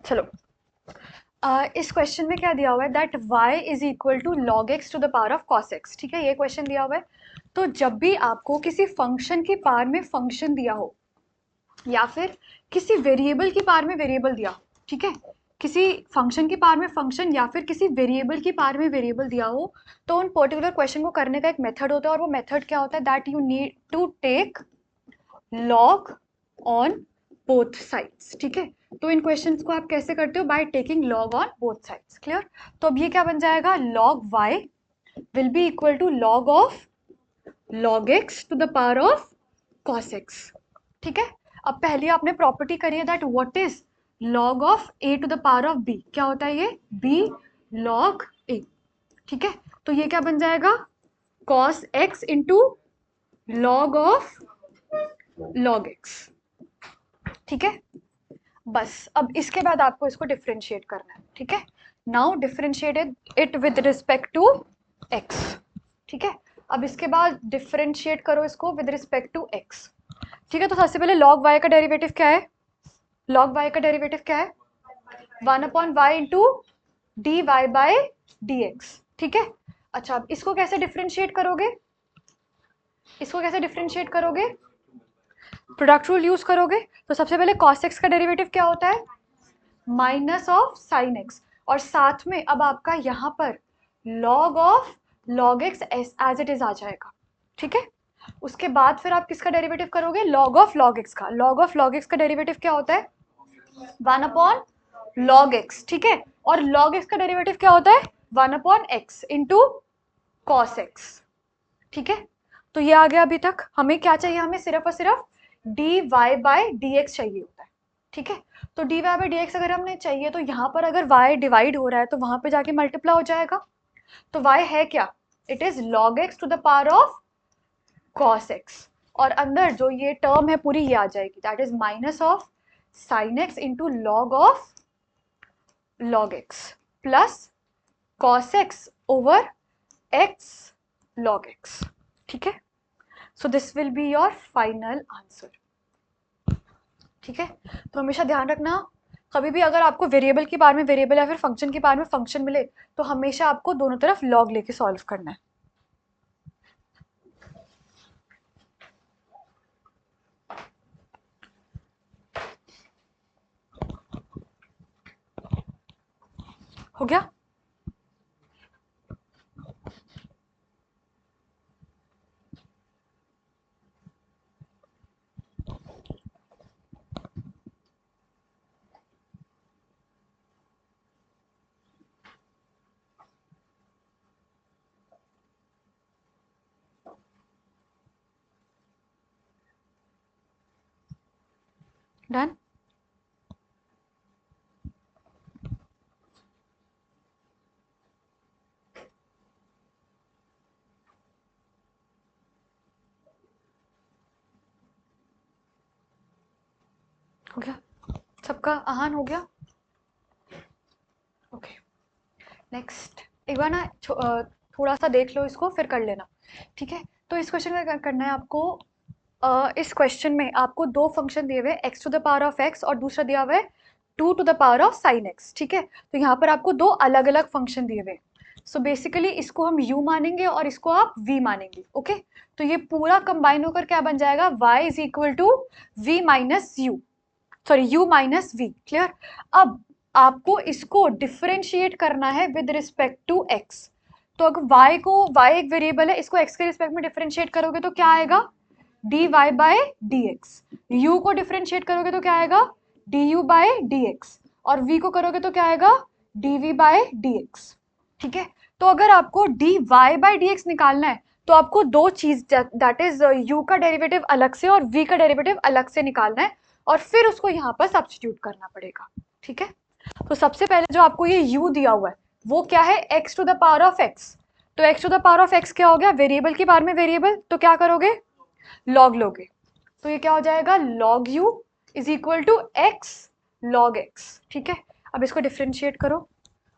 चलो, इस क्वेश्चन में क्या दिया हुआ है that y is equal to log x to the power of cos x. ठीक है, ये क्वेश्चन दिया हुआ है। तो जब भी आपको किसी फंक्शन की पावर में फंक्शन दिया हो या फिर किसी वेरिएबल की पावर में वेरिएबल दिया हो, ठीक है, किसी फंक्शन की पावर में फंक्शन या फिर किसी वेरिएबल की पावर में वेरिएबल दिया हो, तो उन पर्टिकुलर क्वेश्चन को करने का एक मेथड होता है, और वो मेथड क्या होता है that you need to take log on both sides. ठीक है, तो इन क्वेश्चंस को आप कैसे करते हो, by taking log on both sides. Clear? तो अब ये क्या बन जाएगा, log y will be equal to log of log x to the power of cos x. ठीक है, अब पहले आपने प्रॉपर्टी करी है that what is log of a to the power of b. क्या होता है ये, बी लॉग ए। ठीक है, तो ये क्या बन जाएगा, cos x into log of log x. ठीक है, बस अब इसके बाद आपको इसको डिफरेंशिएट करना है। ठीक है, now differentiate it with respect to x. ठीक है, अब इसके बाद डिफरेंशिएट करो इसको विद रिस्पेक्ट टू एक्स। ठीक है, तो सबसे पहले लॉग वाई का डेरिवेटिव क्या है, लॉग वाई का डेरिवेटिव क्या है, 1/y into d y by d x. ठीक है, अच्छा अब इसको कैसे डिफरेंशिएट करोगे, इसको कैसे डिफरेंशिएट करोगे, प्रोडक्ट रूल यूज करोगे। तो सबसे पहले cos x का डेरिवेटिव क्या होता है, माइनस ऑफ साइन एक्स, और साथ में अब आपका यहाँ पर log of log x as it is आ जाएगा। ठीक है, उसके बाद फिर आप किसका डेरिवेटिव करोगे, लॉग ऑफ लॉग एक्स का। लॉग ऑफ लॉग एक्स का डेरिवेटिव क्या होता है, 1/log x। ठीक है, और log x का डेरिवेटिव क्या होता है, 1/x इंटू कॉस एक्स। ठीक है, तो ये आ गया। अभी तक हमें क्या चाहिए, हमें सिर्फ और सिर्फ d y by d x चाहिए होता है। ठीक है, तो d y by d x अगर हमने चाहिए, तो यहाँ पर अगर y डिवाइड हो रहा है तो वहां पे जाके मल्टीप्लाई हो जाएगा। तो y है क्या, it is log x to the power of cos x, और अंदर जो ये टर्म है पूरी ये आ जाएगी, that is minus of sine x into log of log x plus cos x over x log x। ठीक है, so this will be your final answer. ठीक है, तो हमेशा ध्यान रखना, कभी भी अगर आपको वेरिएबल की बार में वेरिएबल या फिर फंक्शन की बार में फंक्शन मिले, तो हमेशा आपको दोनों तरफ लॉग लेके सॉल्व करना है। हो गया? डन? हो गया, सबका आहान हो गया। ओके, नेक्स्ट एक बार ना थोड़ा सा देख लो इसको, फिर कर लेना। ठीक है, तो इस क्वेश्चन में क्या करना है आपको, इस क्वेश्चन में आपको दो फंक्शन दिए हुए हैं, x to the power of x और दूसरा दिया हुआ है 2 to the power of sine x। ठीक है, तो यहाँ पर आपको दो अलग अलग फंक्शन दिए हुए हैं। सो बेसिकली इसको हम u मानेंगे और इसको आप v मानेंगे। ओके, तो ये पूरा कंबाइन होकर क्या बन जाएगा, y is equal to v minus u, sorry u minus v। Clear? अब आपको इसको डिफरेंशिएट करना है विद रिस्पेक्ट टू x। तो अगर y एक वेरिएबल है, इसको x के रिस्पेक्ट में डिफरेंशिएट करोगे तो क्या आएगा, d y by d x. U को डिफ्रेंशिएट करोगे तो क्या आएगा, d u by d x, और v को करोगे तो क्या आएगा, d v by d x. ठीक है, तो अगर आपको d y by d x निकालना है, तो आपको दो चीज दैट इज u का डेरिवेटिव अलग से और v का डेरिवेटिव अलग से निकालना है, और फिर उसको यहाँ पर सब्स्टिट्यूट करना पड़ेगा। ठीक है, तो सबसे पहले जो आपको ये u दिया हुआ है वो क्या है, x to the power of x। तो x to the power of x क्या हो गया, वेरिएबल की पावर में वेरिएबल, तो क्या करोगे, लॉग लोगे। तो ये क्या हो जाएगा, log u is equal to x log x. ठीक है, अब इसको डिफ्रेंशिएट करो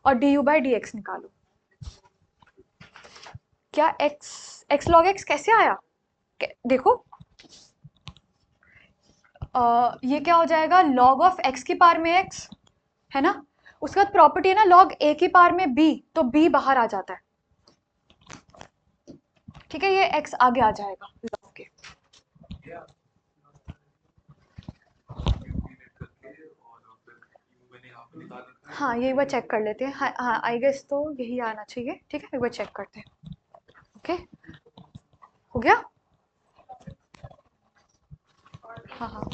और d u by d x निकालो। क्या एक्स लॉग एक्स कैसे आया, देखो, ये क्या हो जाएगा, लॉग ऑफ एक्स की पावर में एक्स है ना। उसके बाद प्रॉपर्टी है ना लॉग ए की पावर में बी, तो बी बाहर आ जाता है, ठीक है, ये एक्स आगे आ जाएगा लॉग के। हाँ ये एक बार चेक कर लेते हैं, हाँ हाँ आई गेस तो यही आना चाहिए, ठीक है एक बार चेक करते हैं। ओके हो गया। हाँ हाँ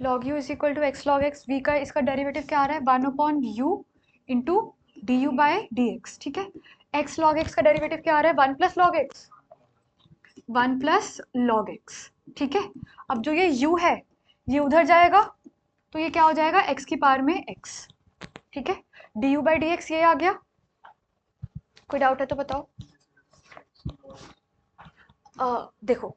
log u is equal to x log x, v का इसका डेरिवेटिव क्या आ रहा है 1/u into d u by d x, ठीक है। एक्स लॉग एक्स का डेरिवेटिव क्या आ रहा है 1 plus log x, 1 plus log x, ठीक है। अब जो ये u है ये उधर जाएगा, तो ये क्या हो जाएगा x की पावर में x, ठीक है। D u by d x ये आ गया, कोई डाउट है तो बताओ। देखो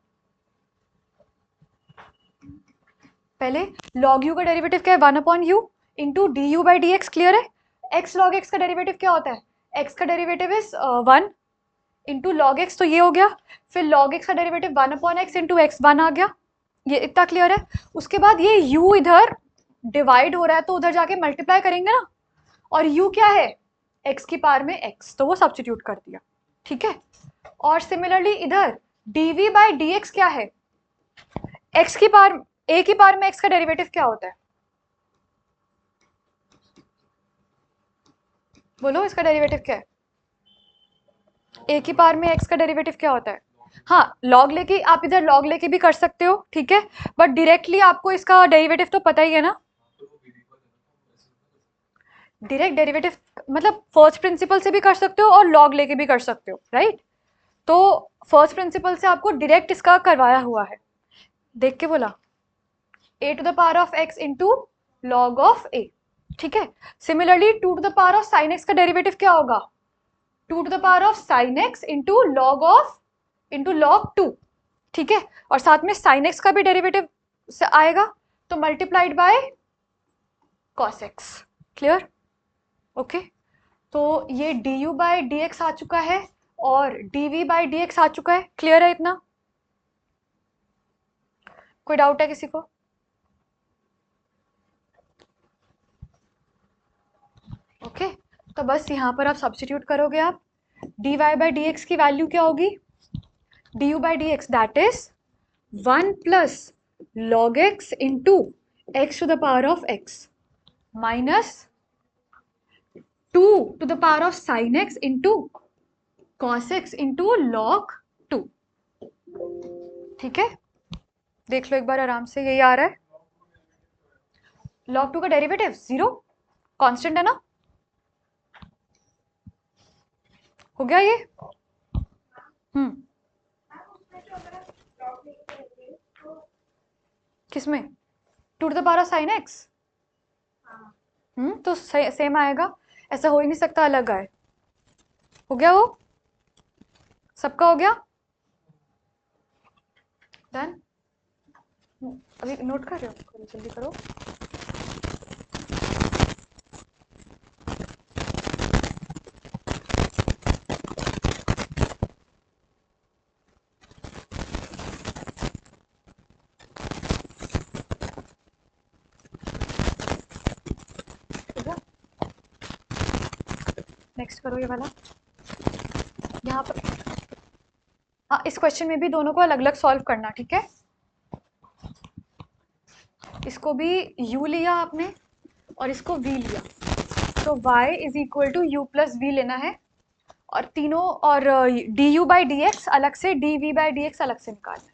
पहले log u का डेरिवेटिव क्या है 1/u into d u by d x, clear है। x log x का डेरिवेटिव क्या होता है, x का derivative is 1 into log x, तो ये हो गया। फिर log x का डेरिवेटिव 1/x इंटू एक्स 1 आ गया, ये इतना क्लियर है। उसके बाद ये u इधर डिवाइड हो रहा है तो उधर जाके मल्टीप्लाई करेंगे ना, और u क्या है x की पावर में x, तो वो सब्स्टिट्यूट कर दिया, ठीक है। और सिमिलरली इधर dv बाई डी एक्स क्या है, x की पावर a की पावर में x का डेरिवेटिव क्या होता है, बोलो इसका डेरिवेटिव क्या है, a की पावर में x का डेरिवेटिव क्या होता है। हाँ लॉग लेके आप इधर लॉग लेके भी कर सकते हो, ठीक है, बट डायरेक्टली आपको इसका डेरिवेटिव तो पता ही है ना। डायरेक्ट डेरिवेटिव मतलब फर्स्ट प्रिंसिपल से भी कर सकते हो और लॉग लेके भी कर सकते हो, राइट। तो फर्स्ट प्रिंसिपल से आपको डायरेक्ट इसका करवाया हुआ है, देख के बोला a to the power of x into log of a, ठीक है। Similarly 2 to the power of sine x का डेरिवेटिव क्या होगा 2 to the power of sine x into log of into log 2, ठीक है। और साथ में साइन x का भी डेरिवेटिव से आएगा, तो multiplied by cos x, clear, okay. तो ये d u by d x आ चुका है और d v by d x आ चुका है, क्लियर है इतना, कोई डाउट है किसी को। ओके तो बस यहाँ पर आप सब्स्टिट्यूट करोगे, आप d y by d x की वैल्यू क्या होगी d u by d x that is 1 plus log x into x to the power of x minus 2 to the power of sine x into cos x into log 2, ठीक है। देख लो एक बार आराम से, यही आ रहा है log 2 का डेरिवेटिव 0 कांस्टेंट है ना, हो गया ये। किसमें 2 to the power of sine x, तो सेम आएगा, ऐसा हो ही नहीं सकता अलग आए। हो गया वो, सबका हो गया डन। अभी नोट कर रहे हो, करो जल्दी करो। नेक्स्ट करो ये वाला, यहाँ पर हाँ इस क्वेश्चन में भी दोनों को अलग अलग सॉल्व करना, ठीक है। इसको भी u लिया आपने और इसको v लिया, तो y is equal to u plus v लेना है, और तीनों और d u by d x अलग से, d v by d x अलग से निकालना है।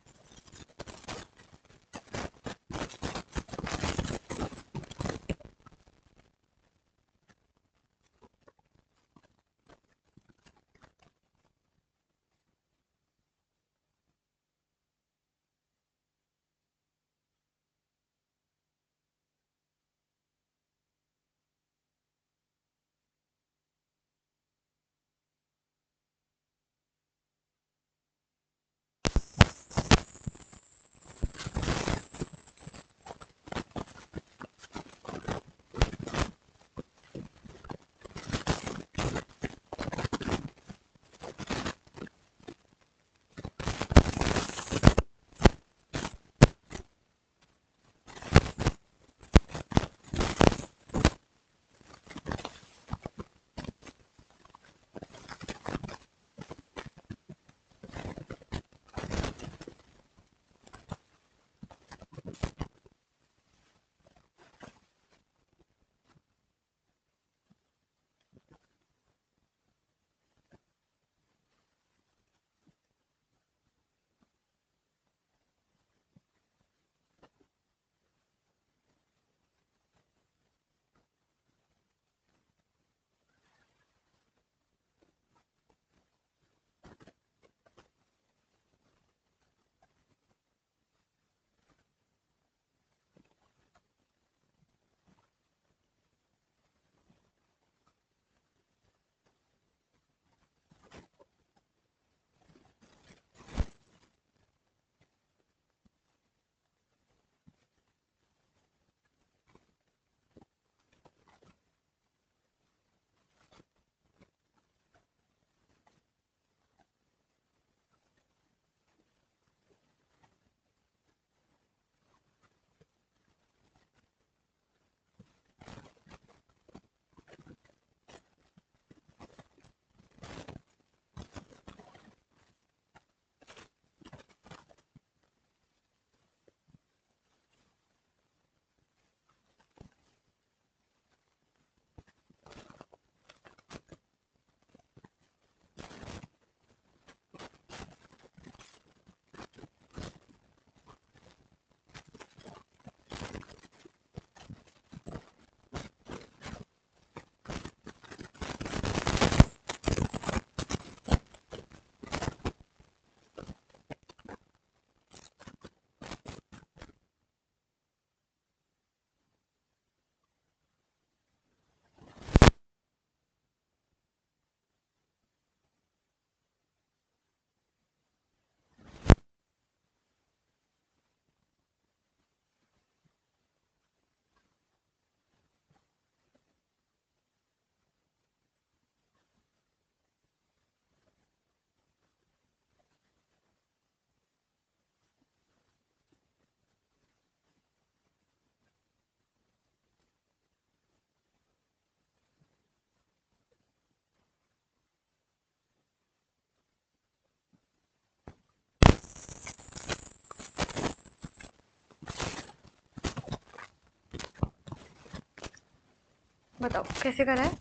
बताओ कैसे करा है।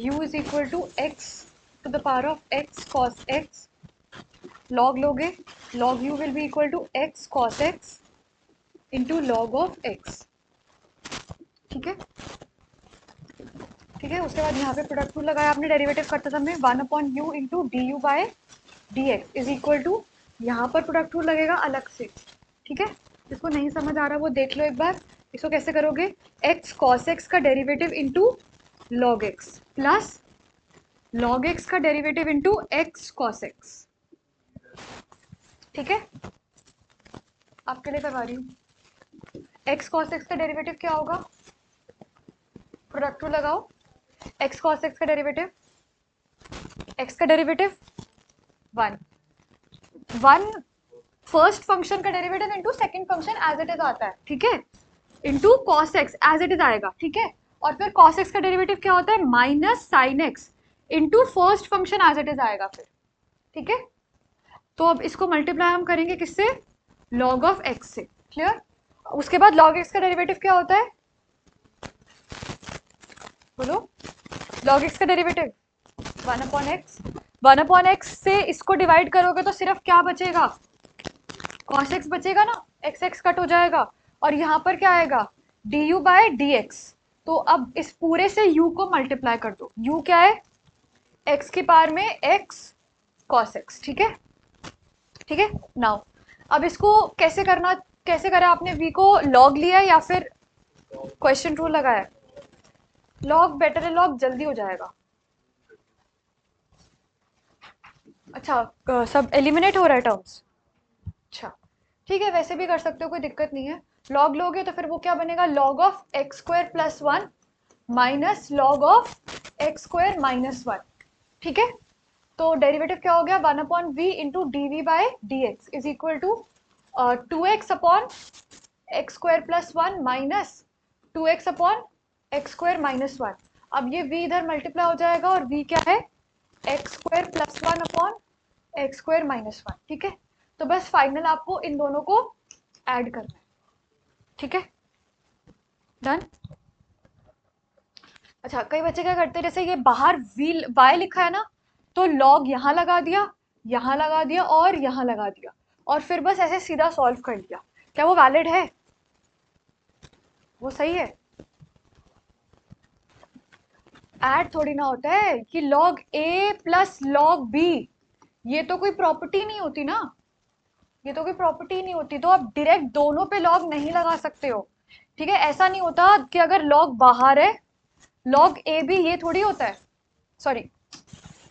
u is equal to x to the power of x cos x, log लोगे, log u will be equal to x cos x into log of x. ठीक है, ठीक है। उसके बाद यहाँ पे प्रोडक्ट रूल लगाया आपने डेरिवेटिव करते समय, 1/u into d u by d x is equal to, यहाँ पर प्रोडक्ट रूल लगेगा अलग से। ठीक है, जिसको नहीं समझ आ रहा वो देख लो एक बार। इसको कैसे करोगे, एक्स कॉस एक्स का derivative into log x plus log x का derivative into x cos x. ठीक है, आपके लिए करवा रही हूँ। एक्स कॉस एक्स का डेरिवेटिव क्या होगा, प्रोडक्ट रूल लगाओ, एक्स कॉस एक्स का डेरिवेटिव, एक्स का डेरिवेटिव 1, 1 फर्स्ट फंक्शन का derivative into second function as it is आता है। ठीक है, into cos x as it is आएगा। ठीक है, और फिर कॉस एक्स का डेरिवेटिव क्या होता है, minus sine x into first function as it is आएगा फिर। ठीक है, तो अब इसको मल्टीप्लाई हम करेंगे किससे, लॉग ऑफ एक्स से। क्लियर। उसके बाद लॉग एक्स का डेरिवेटिव क्या होता है, बोलो, लॉग एक्स का डेरिवेटिव 1/x, 1/x से इसको डिवाइड करोगे तो सिर्फ क्या बचेगा, cos x बचेगा ना, एक्स एक्स कट हो जाएगा, और यहाँ पर क्या आएगा, d u by d x. तो अब इस पूरे से u को मल्टीप्लाई कर दो, u क्या है, x की पावर में x cos x। ठीक है, ठीक है। नाउ अब इसको कैसे करना, कैसे करा आपने, v को log लिया या फिर क्वेश्चन रूल लगाया, log बेटर है, log जल्दी हो जाएगा। अच्छा, सब एलिमिनेट हो रहा है टर्म्स। अच्छा, ठीक है, वैसे भी कर सकते हो, कोई दिक्कत नहीं है। लॉग लोगे तो फिर वो क्या बनेगा, log of x square plus 1 minus log of x square minus 1। ठीक है, तो डेरिवेटिव क्या हो गया, 1/v into d v by d x is equal to 2x upon x square plus 1 minus 2x upon x square minus 1। अब ये v इधर multiply हो जाएगा और v क्या है, x square plus 1 upon x square minus 1। ठीक है, तो बस फाइनल आपको इन दोनों को ऐड करना है। ठीक है, डन। अच्छा, कई बच्चे क्या करते हैं, जैसे ये बाहर वी वाई लिखा है ना, तो लॉग यहाँ लगा दिया, यहाँ लगा दिया और यहाँ लगा दिया, और फिर बस ऐसे सीधा सॉल्व कर लिया। क्या वो वैलिड है, वो सही है। ऐड थोड़ी ना होता है कि लॉग ए प्लस लॉग बी, ये तो कोई प्रॉपर्टी नहीं होती ना, ये तो कोई प्रॉपर्टी नहीं होती, तो आप डायरेक्ट दोनों पे लॉग नहीं लगा सकते हो। ठीक है, ऐसा नहीं होता कि अगर लॉग बाहर है, लॉग ए भी ये थोड़ी होता है, सॉरी,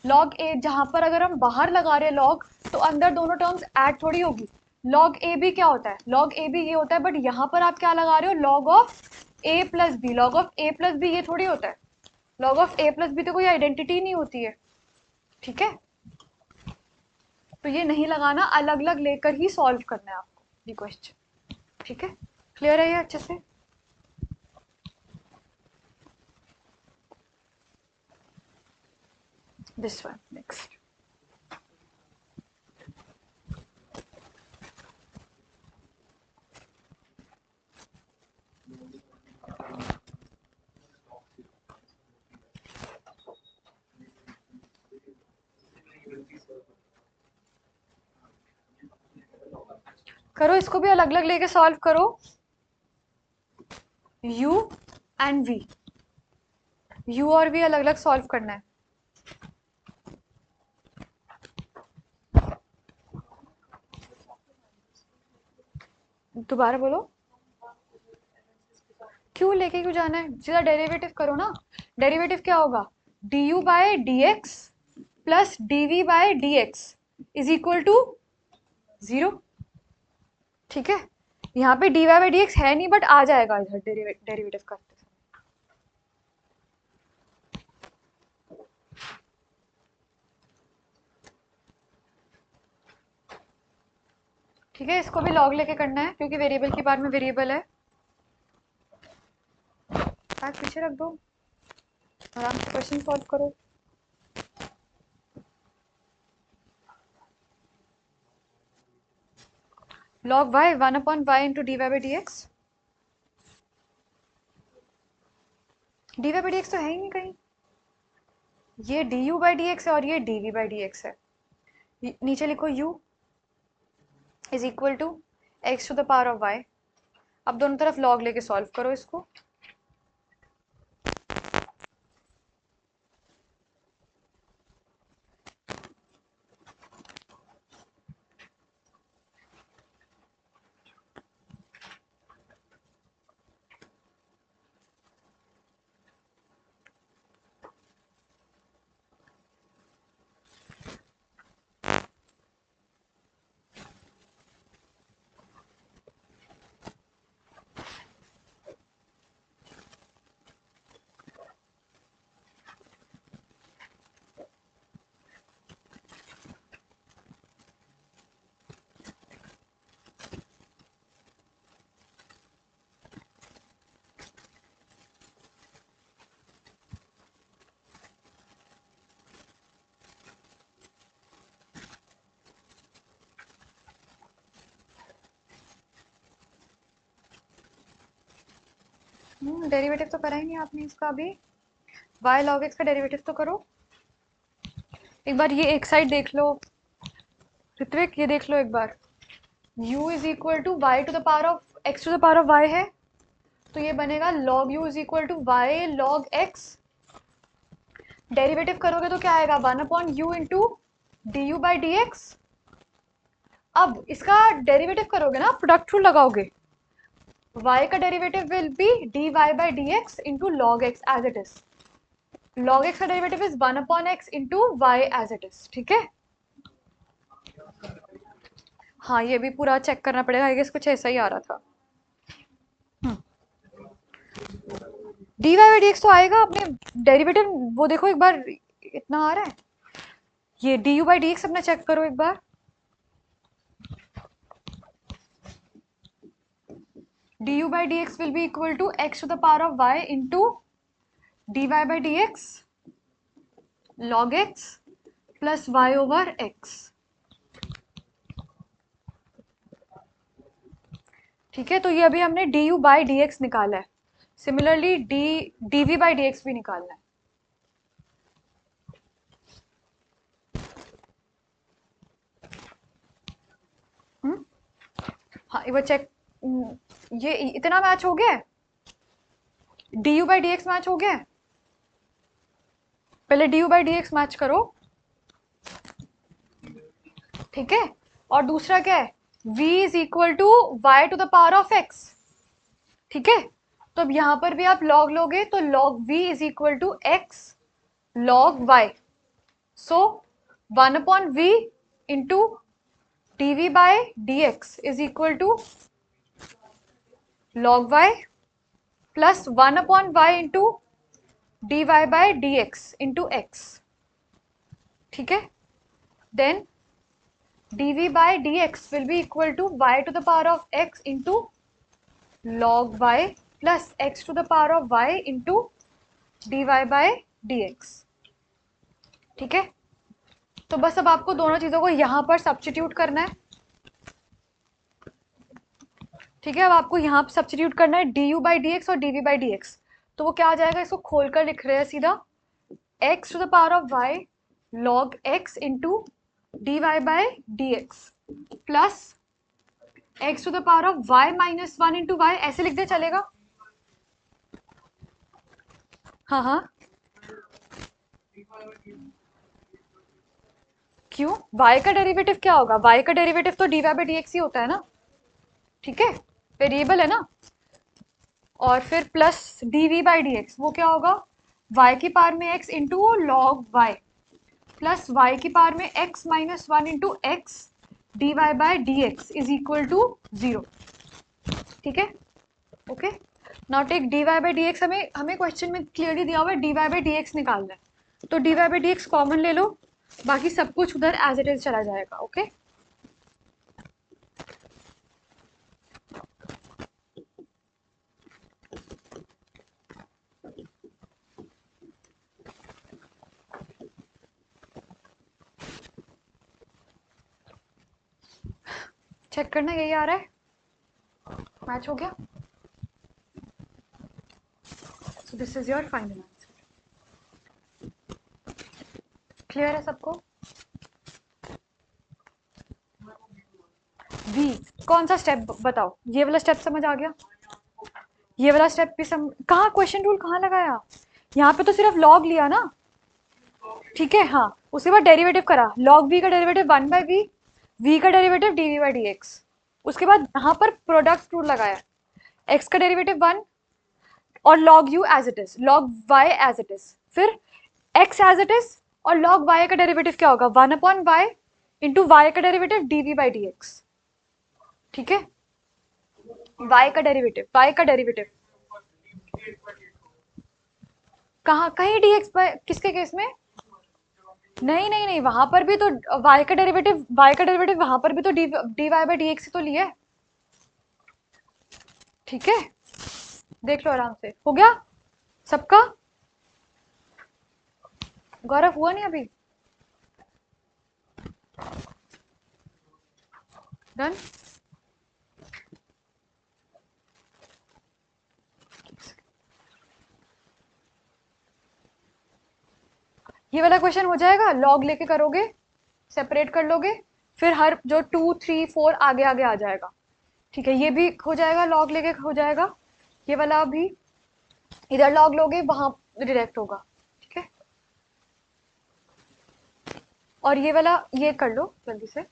लॉग ए जहां पर अगर हम बाहर लगा रहे हैं लॉग, तो अंदर दोनों टर्म्स ऐड थोड़ी होगी। लॉग ए भी क्या होता है, लॉग ए भी ये होता है, बट यहाँ पर आप क्या लगा रहे हो, log of a plus b, log of a plus b ये थोड़ी होता है, log of a plus b तो कोई आइडेंटिटी नहीं होती है। ठीक है, तो ये नहीं लगाना, अलग अलग लेकर ही सॉल्व करना है आपको ये क्वेश्चन। ठीक है, क्लियर है ये अच्छे से। This one next. करो, इसको भी अलग अलग लेके सॉल्व करो, u एंड v, u और v अलग अलग सॉल्व करना है। दोबारा बोलो, क्यों लेके क्यों जाना है, सीधा डेरिवेटिव करो ना। डेरिवेटिव क्या होगा, d u by d x plus d v by d x is equal to 0। ठीक है, यहाँ पे d y by d x है नहीं, बट आ जाएगा इधर डेरिवेटिव करते। ठीक है, इसको भी लॉग लेके करना है क्योंकि वेरिएबल की बार में वेरिएबल है। बैक पीछे रख दो, आराम से क्वेश्चन सॉल्व करो। Log y 1/y into d y by d x, d y by d x तो है ही नहीं कहीं, ये d u by d x है और ये d v by d x है। नीचे लिखो u is equal to x to the power of y। अब दोनों तरफ log लेके सॉल्व करो इसको। डेरिवेटिव तो करा ही नहीं आपने इसका अभी। y log x का डेरिवेटिव तो करो एक बार। ये एक साइड देख लो ऋत्विक, ये देख लो एक बार। u is equal to y to the power of x to the power of y है, तो ये बनेगा log u is equal to y log x। डेरिवेटिव करोगे तो क्या आएगा, 1/u into d u by d x. अब इसका डेरिवेटिव करोगे ना, प्रोडक्ट रूल लगाओगे, y का derivative will be dy by d x into log x as it is. log x का derivative is 1/x into y as it is. ठीक है, हाँ ये भी पूरा चेक करना पड़ेगा, आई गेस कुछ ऐसा ही आ रहा था। dy बाई डी एक्स तो आएगा, अपने डेरिवेटिव वो देखो एक बार, इतना आ रहा है। ये du बाई डी एक्स अपना चेक करो एक बार। du by dx will be equal to x to the power of y into dy by dx log x plus y over x। ठीक है, तो ये अभी हमने du by dx निकाला है। सिमिलरली dv by dx भी निकालना है। हाँ एक बार चेक, ये इतना मैच हो गया, du by dx मैच हो गया। पहले du by dx मैच करो, ठीक है। और दूसरा क्या है, v is equal to y to the power of x। ठीक है, तो अब यहां पर भी आप log लोगे तो log v is equal to x log y। So 1/v into dv by dx is equal to log y plus 1/y into dy bye dx into x। ठीक है, then dv by dx will be equal to y to the power of x into log y plus x to the power of y into dy bye dx। ठीक है, तो बस अब आपको दोनों चीजों को यहां पर सब्स्टिट्यूट करना है। ठीक है, अब आपको यहाँ पे सब्स्टिट्यूट करना है du बाई डी एक्स और dv बाई डी एक्स। तो वो क्या आ जाएगा, इसको खोलकर लिख रहे हैं सीधा, x to the power of y log x into dy by d x plus x to the power of y minus 1 into y. ऐसे लिख दे चलेगा। हाँ हाँ, क्यों, y का डेरिवेटिव क्या होगा, y का डेरिवेटिव तो dy बाई डी एक्स ही होता है ना। ठीक है, वेरिएबल है ना। और फिर plus dv by d x, वो क्या होगा, y की पावर में x into log y plus y की पावर में x minus 1 into x dy by d x is equal to 0। ठीक है, okay. Now take dy by d x, हमें क्वेश्चन में क्लियरली दिया हुआ है dy बाई डी एक्स निकालना है, तो dy by d x common ले लो, बाकी सब कुछ उधर एज इट इज चला जाएगा। ओके, चेक करना, यही आ रहा है, मैच हो गया। So this is your final answer. Clear है सबको? वी कौन सा स्टेप बताओ? ये वाला स्टेप समझ आ गया? ये वाला स्टेप भी कहाँ क्वेश्चन रूल कहाँ लगाया? यहाँ पे तो सिर्फ लॉग लिया ना, ठीक है। हाँ, उसके बाद डेरिवेटिव करा, लॉग वी का डेरिवेटिव 1/v, वी का डेरिवेटिव dv by dx। उसके बाद यहाँ पर प्रोडक्ट रूल लगाया, x का डेरिवेटिव 1 और log u as it is, log y as it is, फिर x एज इट इज, और log y का डेरिवेटिव क्या होगा? 1/y इंटू y का डेरिवेटिव dv by dx। ठीक है, y का डेरिवेटिव, y का डेरिवेटिव कहाँ? कहीं dx by किसके केस में? नहीं नहीं नहीं, वहां पर भी तो y का डेरिवेटिव, वहां पर भी तो dy by dx तो लिया है। ठीक है, देख लो आराम से। हो गया सबका? गौरव हुआ नहीं अभी? डन? ये वाला क्वेश्चन हो जाएगा, लॉग लेके करोगे, सेपरेट कर लोगे, फिर हर जो 2 3 4 आगे आगे आ जाएगा। ठीक है, ये भी हो जाएगा, लॉग लेके हो जाएगा। ये वाला भी इधर लॉग लोगे, वहां डायरेक्ट होगा। ठीक है, और ये वाला ये कर लो जल्दी से।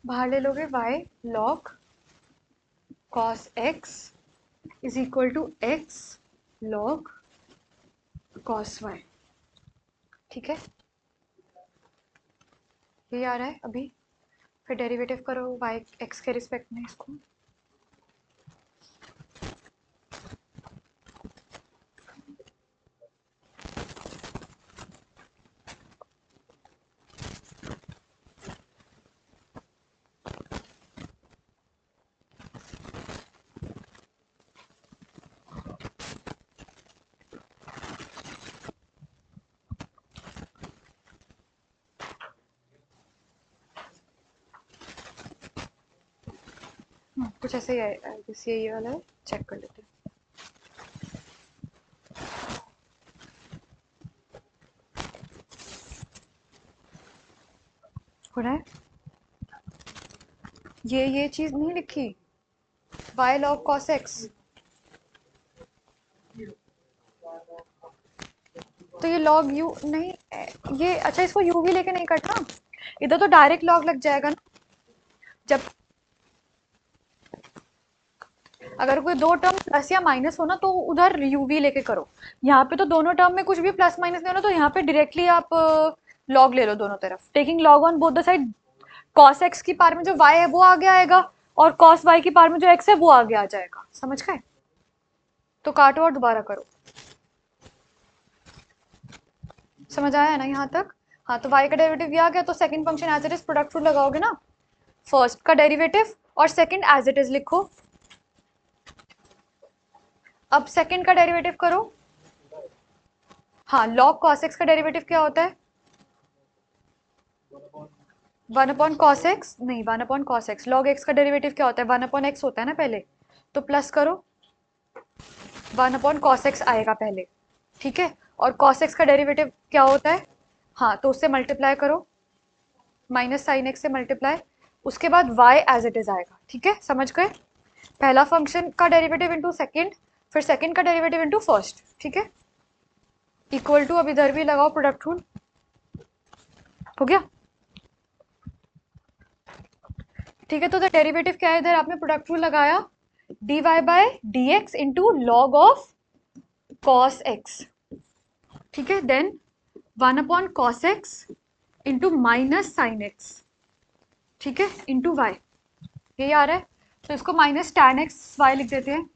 बाहर ले लोगे, y log cos x is equal to x log cos y। ठीक है, ये आ रहा है अभी। फिर डेरिवेटिव करो y x के रिस्पेक्ट में इसको। कुछ ऐसे ही है, ये वाला है, चेक कर लेते हैं। हो रहा है? ये चीज नहीं लिखी, y log cos x, तो ये log u नहीं, ये अच्छा इसको u भी लेके नहीं कटना, इधर तो डायरेक्ट log लग जाएगा ना। जब अगर कोई दो टर्म प्लस या माइनस हो ना तो उधर u v लेके करो। यहाँ पे तो दोनों टर्म में कुछ भी प्लस माइनस नहीं होना, तो यहाँ पे डायरेक्टली आप log ले लो दोनों तरफ, taking log on both the side. cos x की पार में जो y है वो आगे आएगा, और cos y की पार में जो x है वो आगे आ जाएगा। समझ गए? तो काटो और दोबारा करो। समझ आया ना यहाँ तक? हाँ, तो y का डेरिवेटिव आ गया, तो second function as it is product rule लगाओगे ना, फर्स्ट का डेरिवेटिव और सेकंड एज इट इज लिखो। अब सेकंड का डेरिवेटिव करो। हाँ, log cos x का डेरिवेटिव क्या होता है? 1/cos x नहीं, 1/cos x। log x का डेरिवेटिव क्या होता है? 1/x होता है ना पहले, तो प्लस करो, 1/cos x आएगा पहले। ठीक है, और cos x का डेरिवेटिव क्या होता है? हाँ, तो उससे मल्टीप्लाई करो, माइनस साइन एक्स से मल्टीप्लाई, उसके बाद y एज इट इज आएगा। ठीक है, समझ गए? पहला फंक्शन का डेरिवेटिव इंटू सेकेंड, फिर सेकेंड का डेरिवेटिव इंटू फर्स्ट। ठीक है, इक्वल टू, अब इधर भी लगाओ प्रोडक्ट रूल। हो गया? ठीक है, तो द डेरिवेटिव क्या है? इधर आपने प्रोडक्ट रूल लगाया, dy bye dx into log of cos x। ठीक है, then 1/cos x into minus sine x, ठीक है, इंटू वाई, यही आ रहा है। तो इसको माइनस tan एक्स वाई लिख देते हैं,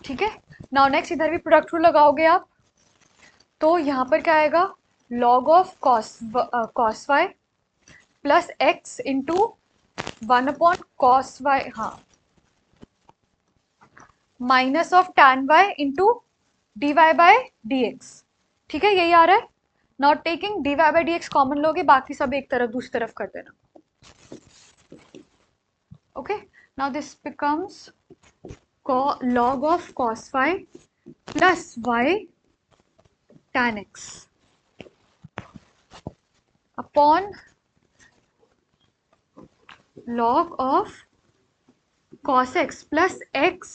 ठीक है। नाउ नेक्स्ट इधर भी प्रोडक्ट रूल लगाओगे आप, तो यहाँ पर क्या आएगा, log of cos y plus x into 1/cos y, हाँ, minus of tan y into dy bye dx, ठीक है, यही आ रहा है। Not taking dy bye dx common लोगे, बाकी सब एक तरफ दूसरी तरफ कर देना, okay. Now this becomes log of cos y plus y tan x upon log of cos x plus x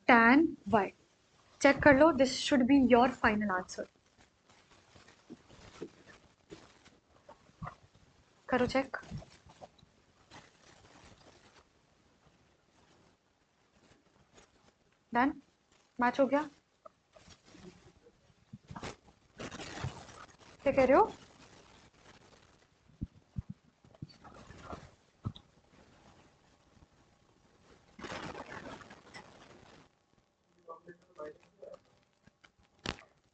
tan y। Check कर लो, this should be your final answer. करो चेक। डन, मैच हो गया। क्या कह रहे हो?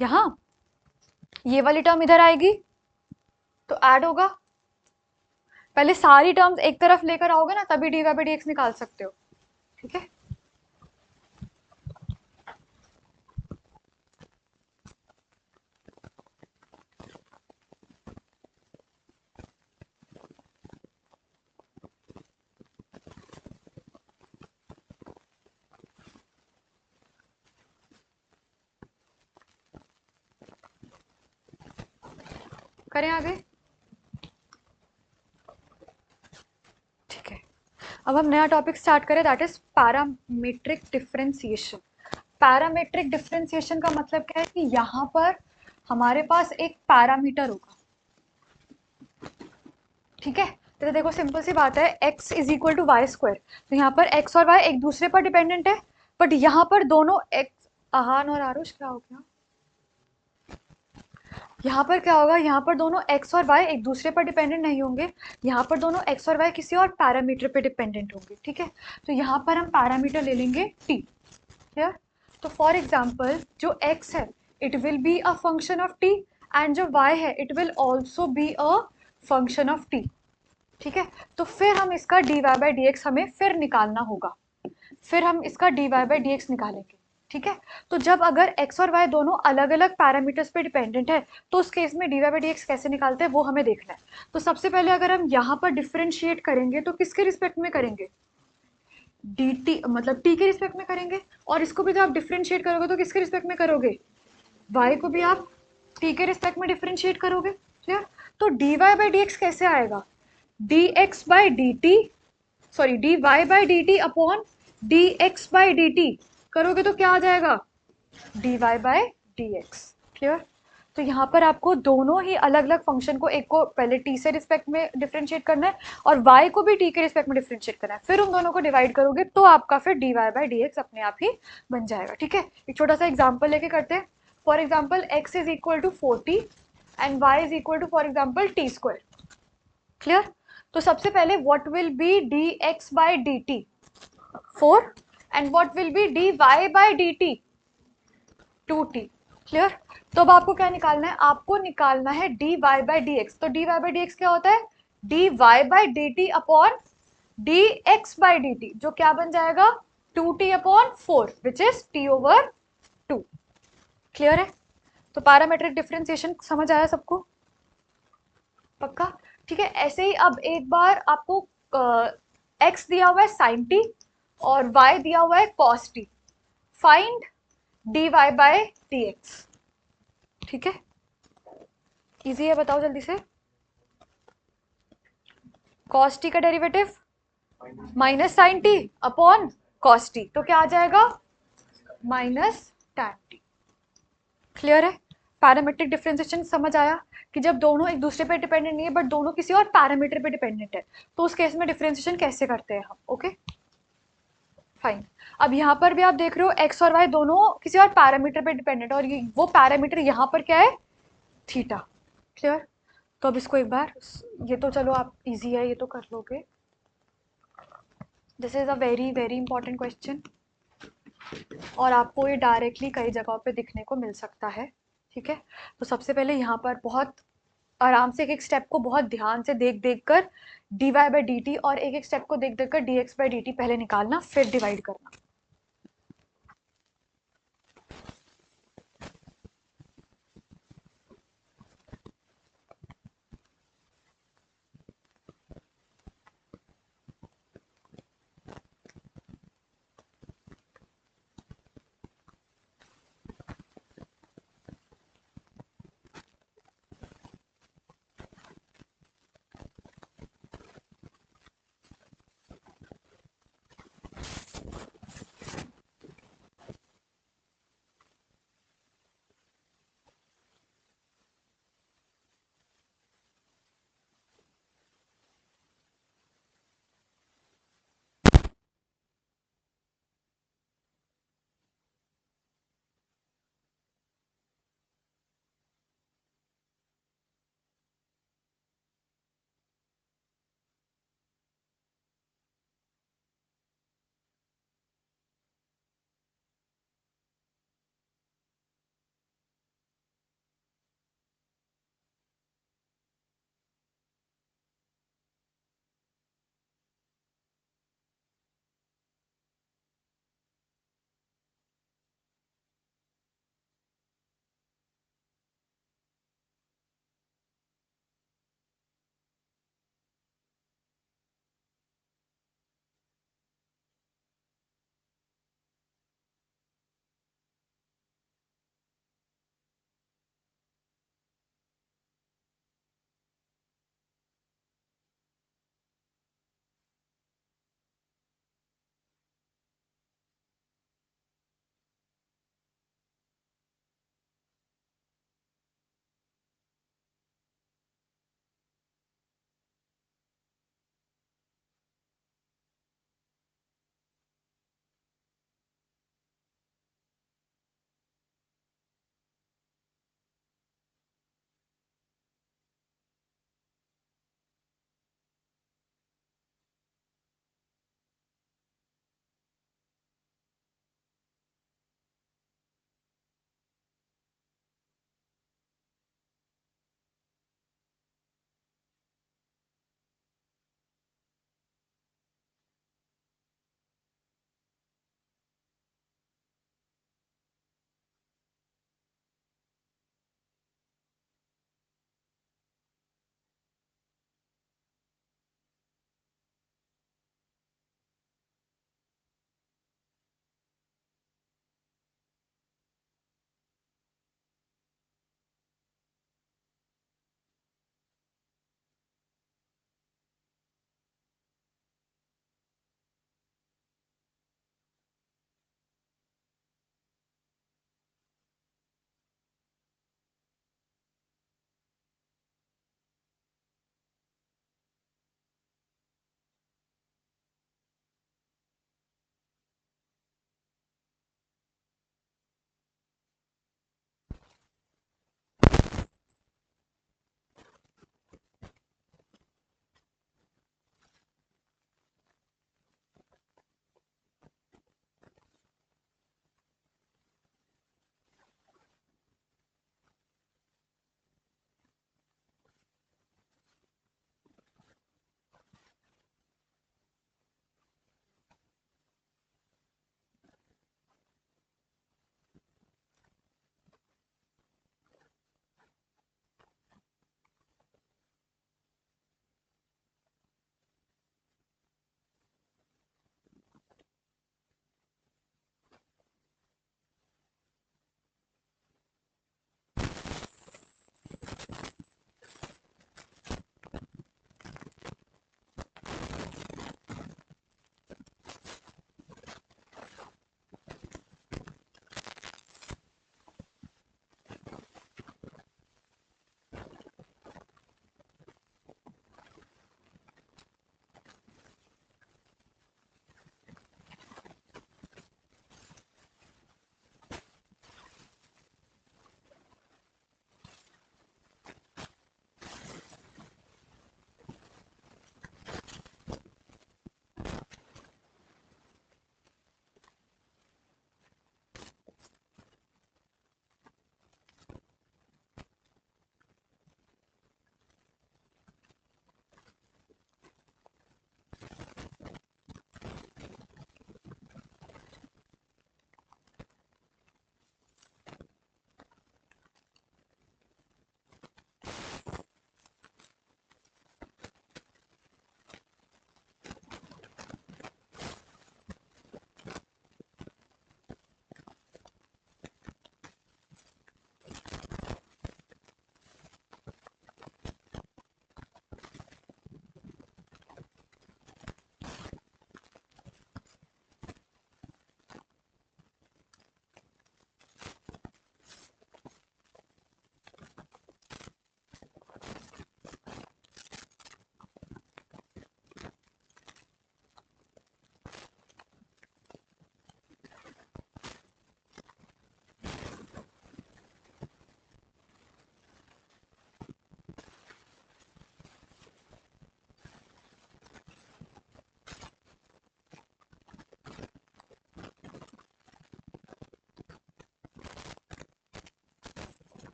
यहां ये वाली टर्म इधर आएगी तो ऐड होगा, पहले सारी टर्म्स एक तरफ लेकर आओगे ना, तभी d y by d x निकाल सकते हो, ठीक है। करें आगे, ठीक है। अब हम नया टॉपिक स्टार्ट करें, that is parametric differentiation. Parametric differentiation का मतलब क्या है कि यहाँ पर हमारे पास एक पैरामीटर होगा, ठीक है। तो देखो सिंपल सी बात है, x is equal to y square, तो यहाँ पर x और y एक दूसरे पर डिपेंडेंट है, बट यहाँ पर दोनों x, आहान और आरुष क्या हो गया, यहाँ पर क्या होगा, यहाँ पर दोनों x और y एक दूसरे पर डिपेंडेंट नहीं होंगे, यहाँ पर दोनों x और y किसी और पैरामीटर पे डिपेंडेंट होंगे, ठीक है। तो यहाँ पर हम पैरामीटर ले लेंगे t, क्लियर। तो फॉर एग्जाम्पल जो x है it will be a function of t, and जो y है it will also be a function of t, ठीक है। तो फिर हम इसका dy बाई डी एक्स हमें फिर निकालना होगा, फिर हम इसका dy बाई डी एक्स निकालेंगे, ठीक है। तो जब अगर x और y दोनों अलग अलग पैरामीटर्स पे डिपेंडेंट है, तो उस केस में dy बाई डी एक्स कैसे निकालते हैं वो हमें देखना है। तो सबसे पहले अगर हम यहाँ पर डिफ्रेंशिएट करेंगे तो किसके रिस्पेक्ट में करेंगे, dt मतलब t के रिस्पेक्ट में करेंगे, और इसको भी तो आप डिफ्रेंशिएट करोगे तो किसके रिस्पेक्ट में करोगे, y को भी आप t के रिस्पेक्ट में डिफ्रेंशिएट करोगे, क्लियर। तो dy बाई डी एक्स कैसे आएगा, dx by d T, sorry dy by d T upon dx by d T करोगे तो क्या आ जाएगा, dy बाई dx, क्लियर। तो यहाँ पर आपको दोनों ही अलग अलग फंक्शन को, एक को पहले t से रिस्पेक्ट में डिफरेंशिएट करना है और y को भी t के रिस्पेक्ट में डिफरेंशिएट करना है, फिर उन दोनों को डिवाइड करोगे तो आपका फिर dy बाई dx अपने आप ही बन जाएगा, ठीक है। एक छोटा सा एग्जाम्पल लेके करते हैं। For example x is equal to 40 and y is equal to for example t square, clear. तो सबसे पहले what will be dx by d t 4 and what will be dy by d t 2t, clear. तो अब आपको क्या निकालना है, आपको निकालना है dy बाई डी एक्स। तो dy बाई डी एक्स क्या होता है, dy by d T upon dx by d T, जो क्या बन जाएगा 2t upon 4 which is t over 2, clear है। तो पैरामेट्रिक डिफरेंशिएशन समझ आया सबको, पक्का, ठीक है। ऐसे ही अब एक बार आपको x दिया हुआ है sin t और y दिया हुआ है cos t, find dy by dx, ठीक है। इजी है, बताओ जल्दी से। cos t का derivative minus sine t upon cos t, तो क्या आ जाएगा माइनस tan t, क्लियर है। पैरामीट्रिक डिफरेंशिएशन समझ आया कि जब दोनों एक दूसरे पे डिपेंडेंट नहीं है बट दोनों किसी और पैरामीटर पे डिपेंडेंट है, तो उस केस में डिफरेंशिएशन कैसे करते हैं हम, ओके। फाइन। अब यहाँ पर भी आप देख रहे हो एक्स और वाई दोनों किसी और पैरामीटर पे डिपेंडेंट है, और ये वो पैरामीटर यहाँ पर क्या है, थीटा। क्लियर? तो अब इसको एक बार, ये तो चलो आप इजी है, ये तो कर लोगे। This is a very very important question, और आपको ये डायरेक्टली कई जगहों पे दिखने को मिल सकता है। ठीक है, तो सबसे पहले यहाँ पर बहुत आराम से एक एक स्टेप को बहुत ध्यान से देख देख कर d y by d t, और एक एक स्टेप को देख देख कर d x by d t पहले निकालना, फिर डिवाइड करना।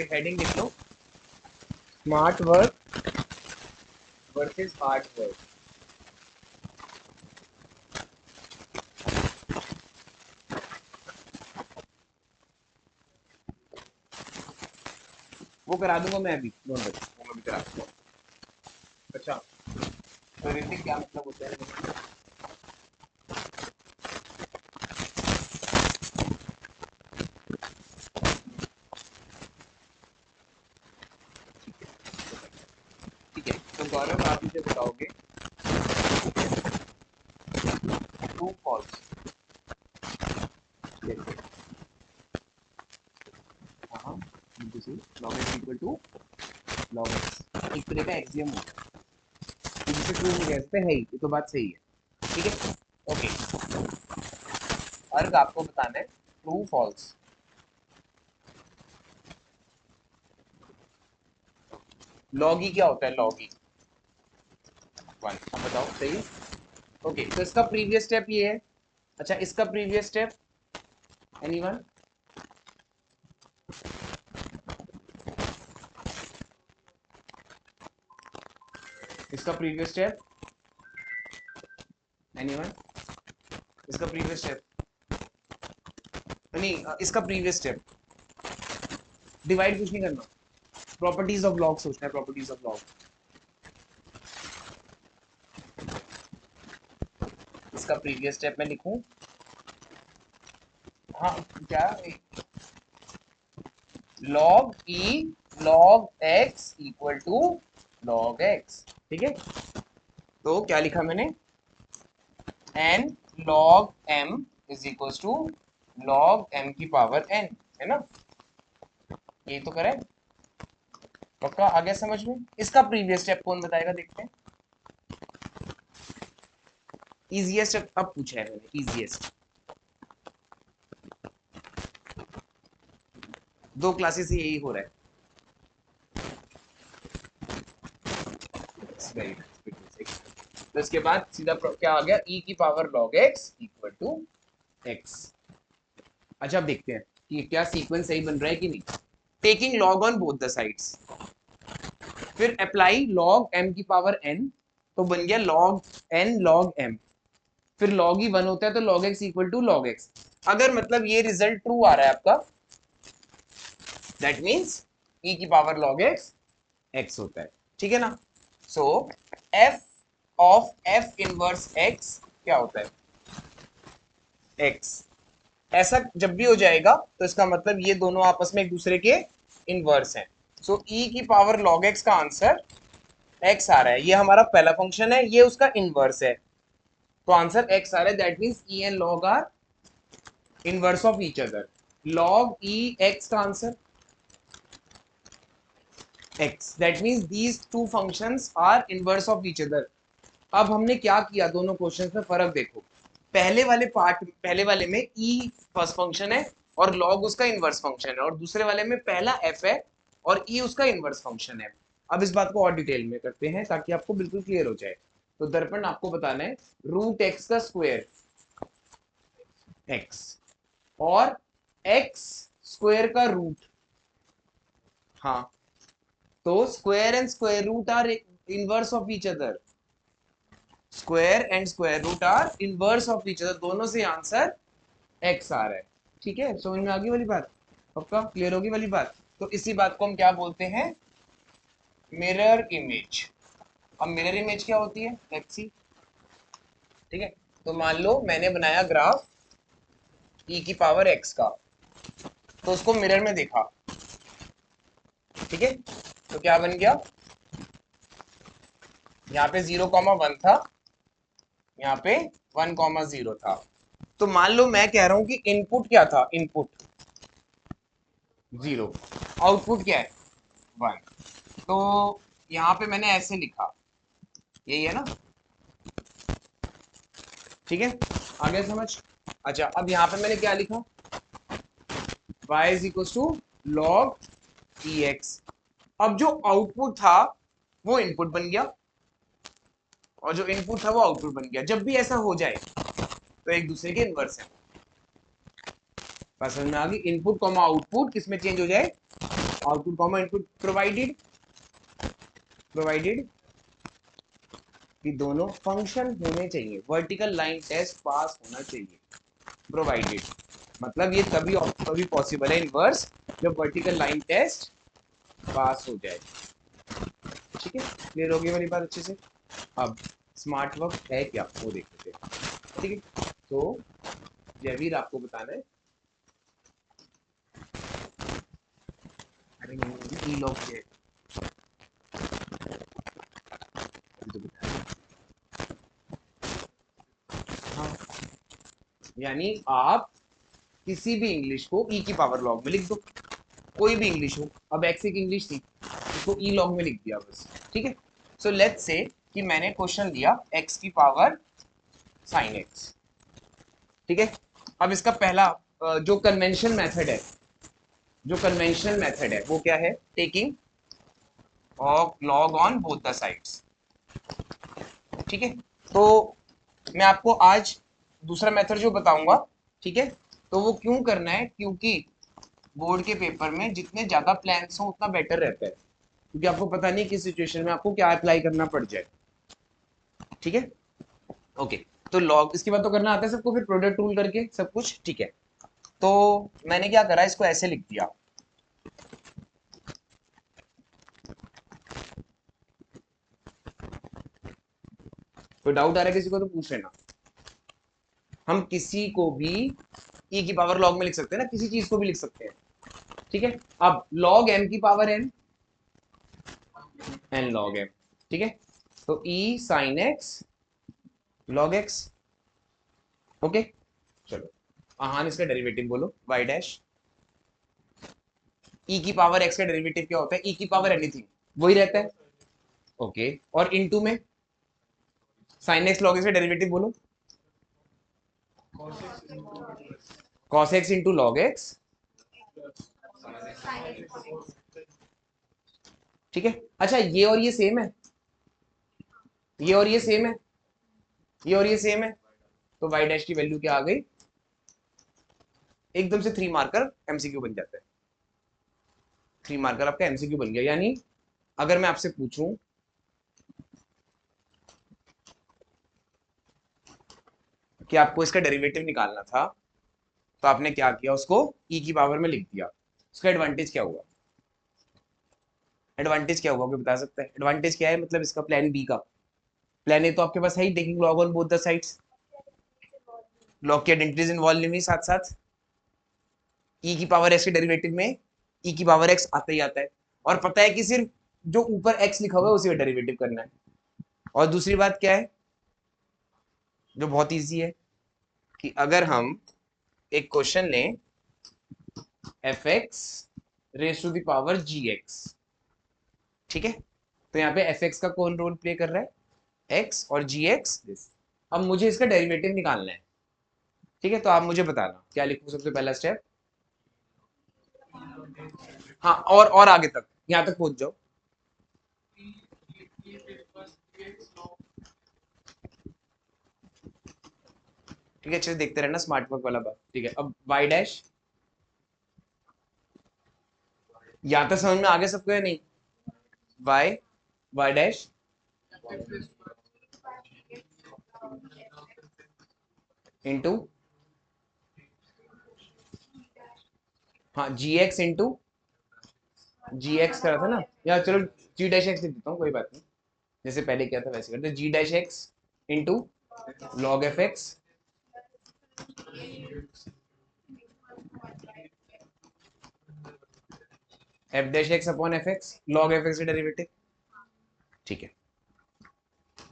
फिर हेडिंग लिख लो, smart work versus hard work. वो करा दूंगा मैं अभी, वो मैं भी करा दूंगा। अच्छा, तो ऋतिक क्या मतलब होता है? ठीक है, तो गौरव आप मुझे बताओगे ट्रू फॉल्स कैसे? हाँ, बिल्कुल सही। log x equal to log x एक तरह का एक्सियम होता है, तो जिसे ट्रू नहीं कह सकते, है ही, ये तो बात सही है। ठीक है, ओके। अर्ग आपको बताना है ट्रू फॉल्स। लॉग ई क्या होता है? लॉग ई 1, अब बताओ सही है? ओके, तो इसका प्रीवियस स्टेप ये है। अच्छा, इसका प्रीवियस स्टेप एनीवन? इसका प्रीवियस स्टेप एनीवन? इसका प्रीवियस स्टेप नहीं, इसका प्रीवियस स्टेप डिवाइड कुछ नहीं करना, प्रॉपर्टीज ऑफ लॉग सोचना है, प्रॉपर्टीज ऑफ लॉग। इसका प्रीवियस स्टेप मैं लिखूं? हाँ, क्या? log e log x equal to log x। ठीक है, तो क्या लिखा मैंने? n log m is equal to log m की पावर n, है ना? ये तो करेक्ट, पक्का आ गया समझ में? इसका प्रीवियस स्टेप कौन बताएगा, देखते हैं। इजीएस्ट अब पूछा है मैंने, इजीएस्ट। 2 क्लासेस से यही हो रहा है। Very nice. तो इसके बाद सीधा क्या आ गया? e की power log x equal to x। अच्छा, अब देखते हैं कि क्या सीक्वेंस सही बन रहा है कि नहीं। Taking log on both the sides, फिर अप्लाई log m की पावर n, तो बन गया log n log m। फिर log ही 1 होता है तो log x equal to log x। अगर मतलब ये रिजल्ट ट्रू आ रहा है आपका, दैट मीन्स e की पावर log x x होता है। ठीक है ना? सो f of f inverse x क्या होता है? x। ऐसा जब भी हो जाएगा तो इसका मतलब ये दोनों आपस में एक दूसरे के इनवर्स हैं। सो e की पावर log x का आंसर x आ रहा है, ये हमारा पहला फंक्शन है, ये उसका इनवर्स है, तो आंसर x आ रहा है। That means e and log are inverse of each other. log e x का answer x, that means these two functions are inverse of each other. अब हमने क्या किया, दोनों क्वेश्चंस में फर्क देखो। पहले वाले में e फर्स्ट फंक्शन है और log उसका इनवर्स फंक्शन है, और दूसरे वाले में पहला f है और e उसका इनवर्स फंक्शन है। अब इस बात को और डिटेल में करते हैं ताकि आपको बिल्कुल क्लियर हो जाए। तो दर्पण आपको बताना है रूट एक्स का स्क्वायर x और x स्क्वायर का रूट। हाँ, तो square and square root are inverse of each other. Square and square root are inverse of each other, दोनों से आंसर x आ रहा है। ठीक है, समझ में आ गई वाली बात? पक्का क्लियर होगी वाली बात? तो इसी बात को हम क्या बोलते हैं? Mirror image. अब मिरर इमेज क्या होती है, लेट्स सी। ठीक है, तो मान लो मैंने बनाया ग्राफ e की पावर x का, तो उसको मिरर में देखा। ठीक है, तो क्या बन गया? यहाँ पे 0,1 था, यहाँ पे 1,0 था। तो मान लो मैं कह रहा हूं कि इनपुट क्या था, इनपुट 0, आउटपुट क्या है 1। तो यहाँ पे मैंने ऐसे लिखा, यही है ना? ठीक है, आ गया समझ? अच्छा, अब यहाँ पे मैंने क्या लिखा? y is equal to log ex। अब जो आउटपुट था वो इनपुट बन गया और जो इनपुट था वो आउटपुट बन गया। जब भी ऐसा हो जाए तो एक दूसरे के इनवर्स है। बस समझ में आ गई? इनपुट कॉमा आउटपुट किस में चेंज हो जाए? आउटपुट कॉमा इनपुट प्रोवाइडेड कि दोनों फंक्शन होने चाहिए, वर्टिकल लाइन टेस्ट पास होना चाहिए, प्रोवाइडेड मतलब ये तभी पॉसिबल है इनवर्स जब वर्टिकल लाइन टेस्ट पास हो जाए। ठीक है, क्लियर होगी मेरी बात अच्छे से। अब स्मार्ट वर्क है क्या वो देख लेते हैं। ठीक है, तो जयवीर आपको बताना है, अरे नहीं ई लॉग है अभी तो बताया। हाँ, यानी आप किसी भी इंग्लिश को ई की पावर लॉग में लिख दो, कोई भी इंग्लिश हो। अब एक्स एक इंग्लिश थी, उसको ई लॉग में लिख दिया बस। ठीक है, सो लेट्स से कि मैंने क्वेश्चन दिया एक्स की पावर साइन एक्स। ठीक है, अब इसका पहला जो कन्वेंशन मेथड है, जो कन्वेंशनल मेथड है वो क्या है, taking of log on both the sides. ठीक है, तो मैं आपको आज दूसरा मेथड जो बताऊंगा, ठीक है, तो वो क्यों करना है, क्योंकि बोर्ड के पेपर में जितने ज्यादा प्लान्स हो उतना बेटर रहता है, क्योंकि आपको पता नहीं किस सिचुएशन में आपको क्या अप्लाई करना पड़ जाए। ठीक है, ओके, तो लॉग इसके बाद तो करना आता है सबको, फिर प्रोडक्ट रूल करके सब कुछ। ठीक है, तो मैंने क्या करा, इसको ऐसे लिख दिया। कोई डाउट आ रहा है किसी को तो पूछ लेना। हम किसी को भी ई की पावर लॉग में लिख सकते हैं ना, किसी चीज को भी लिख सकते हैं। ठीक है, अब लॉग एम की power n, n log m. ठीक है, तो e sine x log x. Okay, चलो आहान इसका डेरिवेटिव बोलो, वाई डैश। ई की पावर एक्स का डेरिवेटिव क्या होता है, ई की पावर एनीथिंग वही रहता है। ओके, और इनटू में साइन एक्स लॉग एक्स का डेरिवेटिव बोलो, cos x into log x. ठीक है, अच्छा ये और ये सेम है, ये और ये सेम है, ये और ये सेम है, तो वाई डैश की वैल्यू क्या आ गई, एकदम से 3 मार्कर एमसीक्यू बन जाता है। 3 मार्कर आपका एमसीक्यू बन गया। यानी अगर मैं आपसे पूछूं कि आपको इसका डेरिवेटिव निकालना था, तो आपने क्या किया, उसको ई की पावर में लिख दिया। उसका एडवांटेज क्या हुआ, एडवांटेज क्या हुआ कोई बता सकता है, एडवांटेज क्या है, मतलब इसका प्लान बी का। प्लान ए तो आपके पास है ही, taking log on both the sides, log की आइडेंटिटीज इन्वॉल्व नहीं हुई, साथ साथ ई की पावर एक्स के डेरिवेटिव में ई की पावर एक्स आता ही आता है, और पता है कि सिर्फ जो ऊपर एक्स लिखा हुआ है उसी का डेरिवेटिव करना है। और दूसरी बात क्या है, जो बहुत ईजी है, कि अगर हम एक क्वेश्चन लें f x raise to the power g x. ठीक है, तो यहाँ पे एफ एक्स का कौन रोल प्ले कर रहा है, एक्स, और जी एक्स दिस। अब मुझे इसका डेरिवेटिव निकालना है। ठीक है, तो आप मुझे बताना क्या लिखूं, सबसे पहला स्टेप। हाँ, और आगे तक, यहाँ तक पहुंच जाओ। ठीक है, अच्छे से देखते रहना, स्मार्ट वर्क वाला बात। ठीक है, अब वाई डैश, यहाँ तक समझ में आ गया सबको या नहीं, वाई, वाई डैश इंटू, हाँ जी एक्स इंटू, जी एक्स करा था ना, या चलो जी डैश एक्स लिख देता हूँ, कोई बात नहीं, जैसे पहले किया था वैसे करते, g dash x into log f x, f dash x upon f x, log f x का डेरिवेटिव। ठीक है,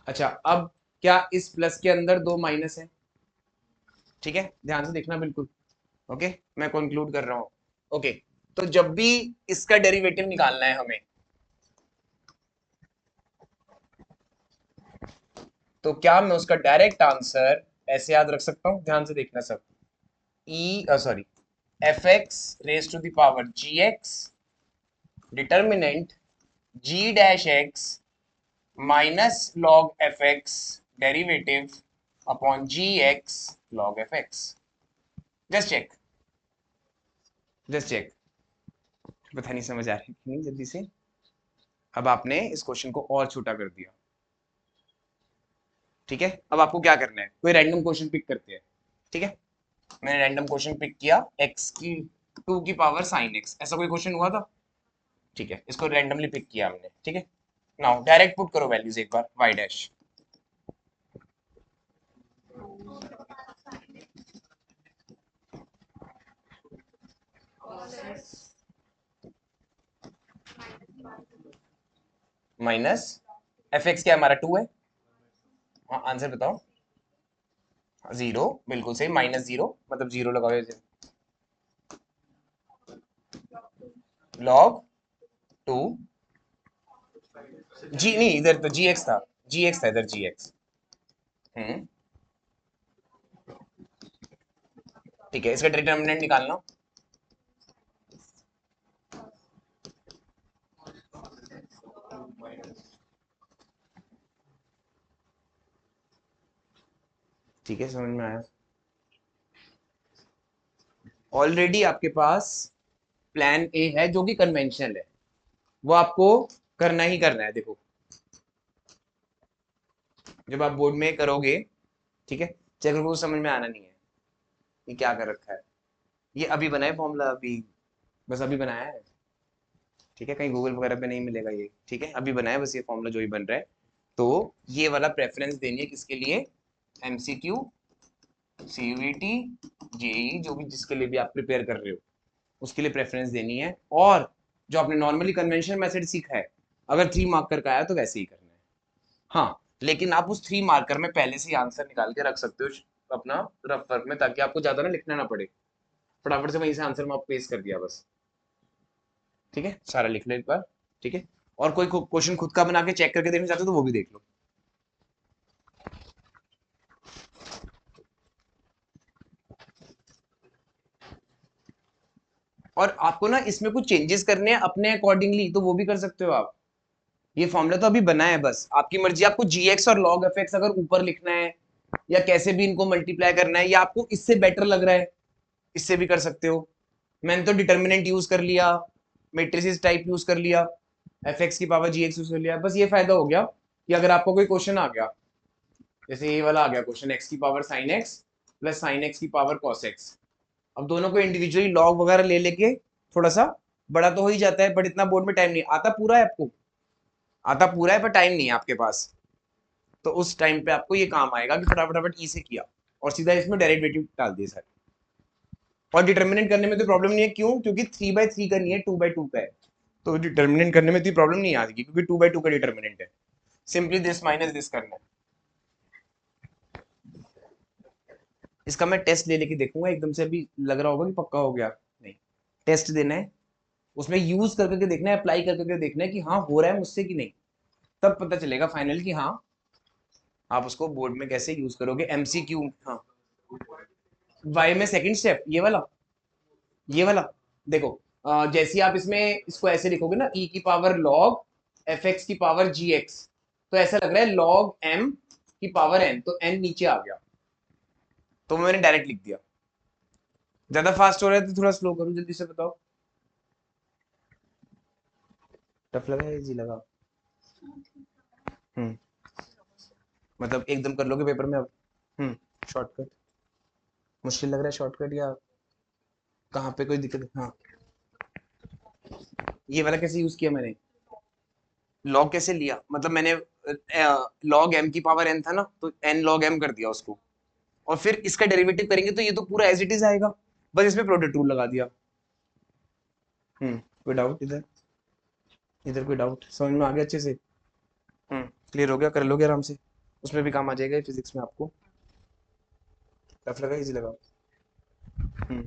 अच्छा अब क्या इस प्लस के अंदर 2 माइनस है, ठीक है, ध्यान से देखना बिल्कुल। ओके, मैं कंक्लूड कर रहा हूँ। ओके, तो जब भी इसका डेरिवेटिव निकालना है हमें, तो क्या मैं उसका डायरेक्ट आंसर ऐसे याद रख सकता हूँ, ध्यान से देखना सब, e sorry f x raise to the power g x determinant g dash x minus log f x derivative upon g x log f x. Just check, just check, पता नहीं समझ आ रही कि नहीं जल्दी से। अब आपने इस क्वेश्चन को और छोटा कर दिया, ठीक है। अब आपको क्या करना है, कोई रैंडम क्वेश्चन पिक करते हैं, ठीक है। मैंने रैंडम क्वेश्चन पिक किया, x की 2 की पावर साइन x, ऐसा कोई क्वेश्चन हुआ था, ठीक है। इसको रैंडमली पिक किया हमने, ठीक है। नाउ डायरेक्ट पुट करो वैल्यूज एक बार, y dash minus F x, क्या हमारा 2 है। हाँ आंसर बताओ। 0, बिल्कुल सही, -0 मतलब 0 लगाओ, log 2 जी, नहीं इधर तो जी एक्स था, जी एक्स था इधर, जी एक्स। हम्म, ठीक है, इसका डिटर्मिनेंट निकालना। ठीक है, समझ में आया। ऑलरेडी आपके पास प्लान ए है जो कि कन्वेंशनल है, वो आपको करना ही करना है। देखो जब आप बोर्ड में करोगे, ठीक है, चेक को समझ में आना नहीं है ये क्या कर रखा है। ये अभी बनाया फॉर्मूला, अभी बस अभी बनाया है, ठीक है। कहीं गूगल वगैरह पे नहीं मिलेगा ये, ठीक है। अभी बनाया बस ये फॉर्मूला जो ही बन रहा है। तो ये वाला प्रेफरेंस देनी है किसके लिए, एमसीक्यू, सीयूईटी, जेई, जो भी जिसके लिए भी आप प्रिपेयर कर रहे हो उसके लिए प्रेफरेंस देनी है। और जो आपने नॉर्मली कन्वेंशनल मेथड सीखा है, अगर 3 मार्कर का आया तो वैसे ही करना है। हाँ, लेकिन आप उस 3 मार्कर में पहले से ही आंसर निकाल के रख सकते हो अपना रफ वर्क में, ताकि आपको ज्यादा ना लिखना ना पड़े, फटाफट से वहीं से आंसर में आप पेस्ट कर दिया बस, ठीक है। सारा लिख लो एक बार, ठीक है। और कोई क्वेश्चन खुद का बना के चेक करके देखना चाहते हो तो वो भी देख लो। और आपको ना इसमें कुछ चेंजेस करने हैं अपने अकॉर्डिंगली, तो वो भी कर सकते हो आप। ये फॉर्मूला तो अभी बना है, बस आपकी मर्जी, आपको जीएक्स और लॉग एफ एक्स अगर ऊपर लिखना है या कैसे भी इनको मल्टीप्लाई करना है, या आपको इससे बेटर लग रहा है इससे भी कर सकते हो। मैंने तो डिटर्मिनेंट यूज कर लिया, मेट्रिसेस टाइप यूज कर लिया, एफ एक्स की पावर जी एक्स यूज कर लिया। बस ये फायदा हो गया कि अगर आपको कोई क्वेश्चन आ गया, जैसे ये वाला आ गया क्वेश्चन, एक्स की power sine x plus sine x की पावर कॉस एक्स, अब दोनों को इंडिविजुअली लॉग वगैरह ले लेके थोड़ा सा बड़ा तो हो ही जाता है, बट इतना बोर्ड में टाइम नहीं आता, पूरा है आपको, आता पूरा है पर टाइम नहीं है आपके पास। तो उस टाइम पे आपको ये काम आएगा कि फटाफट फटाफट ई से किया और सीधा इसमें डेरिवेटिव डाल दिए सारे। और डिटर्मिनेंट करने में तो प्रॉब्लम नहीं है, क्यों, क्योंकि 3/3 का नहीं है, 2/2 का है। तो डिटर्मिनेंट करने में तो प्रॉब्लम नहीं आएगी, क्योंकि 2/2 का डिटर्मिनेंट है। सिंपली दिस माइनस दिस करना है। इसका मैं टेस्ट ले लेके देखूंगा, एकदम से अभी लग रहा होगा कि पक्का हो गया, नहीं, टेस्ट देना है, उसमें यूज कर करके देखना है, अप्लाई कर करके देखना है कि हाँ हो रहा है मुझसे कि नहीं, तब पता चलेगा फाइनल कि हाँ आप उसको बोर्ड में कैसे यूज करोगे, एमसीक्यू। हाँ, वाई में सेकंड स्टेप ये वाला देखो, जैसे ही आप इसमें इसको ऐसे लिखोगे ना, ई की पावर लॉग एफ एक्स की पावर जी एक्स, तो ऐसा लग रहा है लॉग एम की पावर एन, तो एन नीचे आ गया, तो मैंने डायरेक्ट लिख दिया। ज्यादा फास्ट हो रहा है तो थोड़ा स्लो करूँ, जल्दी से बताओ। टफ लगा या इजी लगा? हम्म, मतलब एकदम कर लोगे पेपर में अब? हम्म, शॉर्टकट मुश्किल लग रहा है, शॉर्टकट या कहाँ पे कोई दिक्कत है? हाँ, ये वाला कैसे यूज किया मैंने, लॉग कैसे लिया, मतलब मैंने लॉग एम की पावर एन था ना, तो एन लॉग एम कर दिया उसको, और फिर इसका डेरिवेटिव करेंगे तो ये तो पूरा एज इट इज आएगा, बस इसमें प्रोडक्ट रूल लगा दिया। कोई डाउट इधर, इधर कोई डाउट, समझ में आ गया अच्छे से? क्लियर हो गया, कर लोगे आराम से, उसमें भी काम आ जाएगा फिजिक्स में आपको। टफ लगा इजी लगा? हम्म,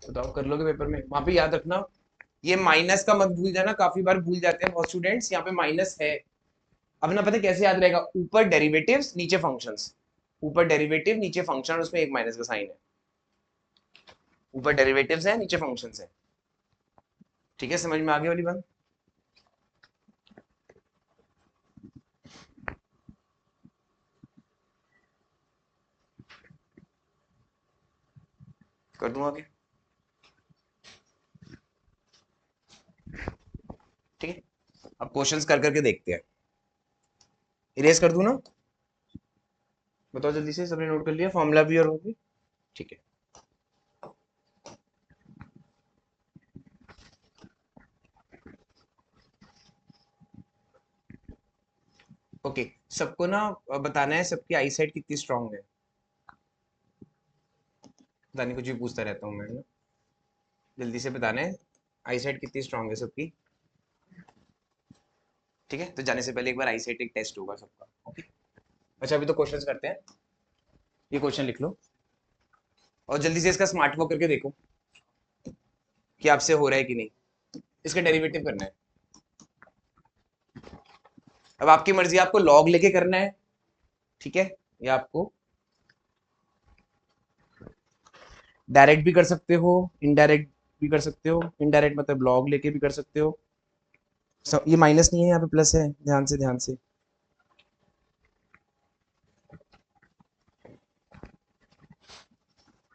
बताओ, कर लोगे पेपर में, वहां पे याद रखना ये माइनस का मत भूल जाना, काफी बार भूल जाते हैं बहुत स्टूडेंट्स, यहाँ पे माइनस है। अब ना पता है कैसे याद रहेगा, ऊपर डेरिवेटिव्स नीचे फंक्शंस, ऊपर डेरिवेटिव नीचे फंक्शन, उसमें एक माइनस का साइन है, ऊपर डेरिवेटिव्स है नीचे फंक्शंस है, ठीक है। समझ में आगे वाली बात? कर दूं आगे? अब क्वेश्चंस कर करके देखते हैं। इरेज कर दूं ना? बताओ जल्दी से, सबने नोट कर लिया फॉर्मूला भी और वो भी? ठीक है। ओके, सबको ना बताना है सबकी आई साइट कितनी स्ट्रांग है। पता नहीं, कुछ भी पूछता रहता हूँ मैं ना। जल्दी से बताना है आई साइट कितनी स्ट्रांग है सबकी। ठीक है, तो जाने से पहले एक बार आई साइट एक टेस्ट होगा सबका। ओके, अच्छा अभी तो क्वेश्चंस करते हैं। ये क्वेश्चन लिख लो और जल्दी से इसका स्मार्ट वर्क करके देखो कि आपसे हो रहा है कि नहीं। इसका डेरिवेटिव करना है। अब आपकी मर्जी, आपको लॉग लेके करना है, ठीक है, या आपको डायरेक्ट भी कर सकते हो, इनडायरेक्ट भी कर सकते हो। इनडायरेक्ट मतलब लॉग लेके भी कर सकते हो। ये माइनस नहीं है, यहाँ पे प्लस है, ध्यान से ध्यान से।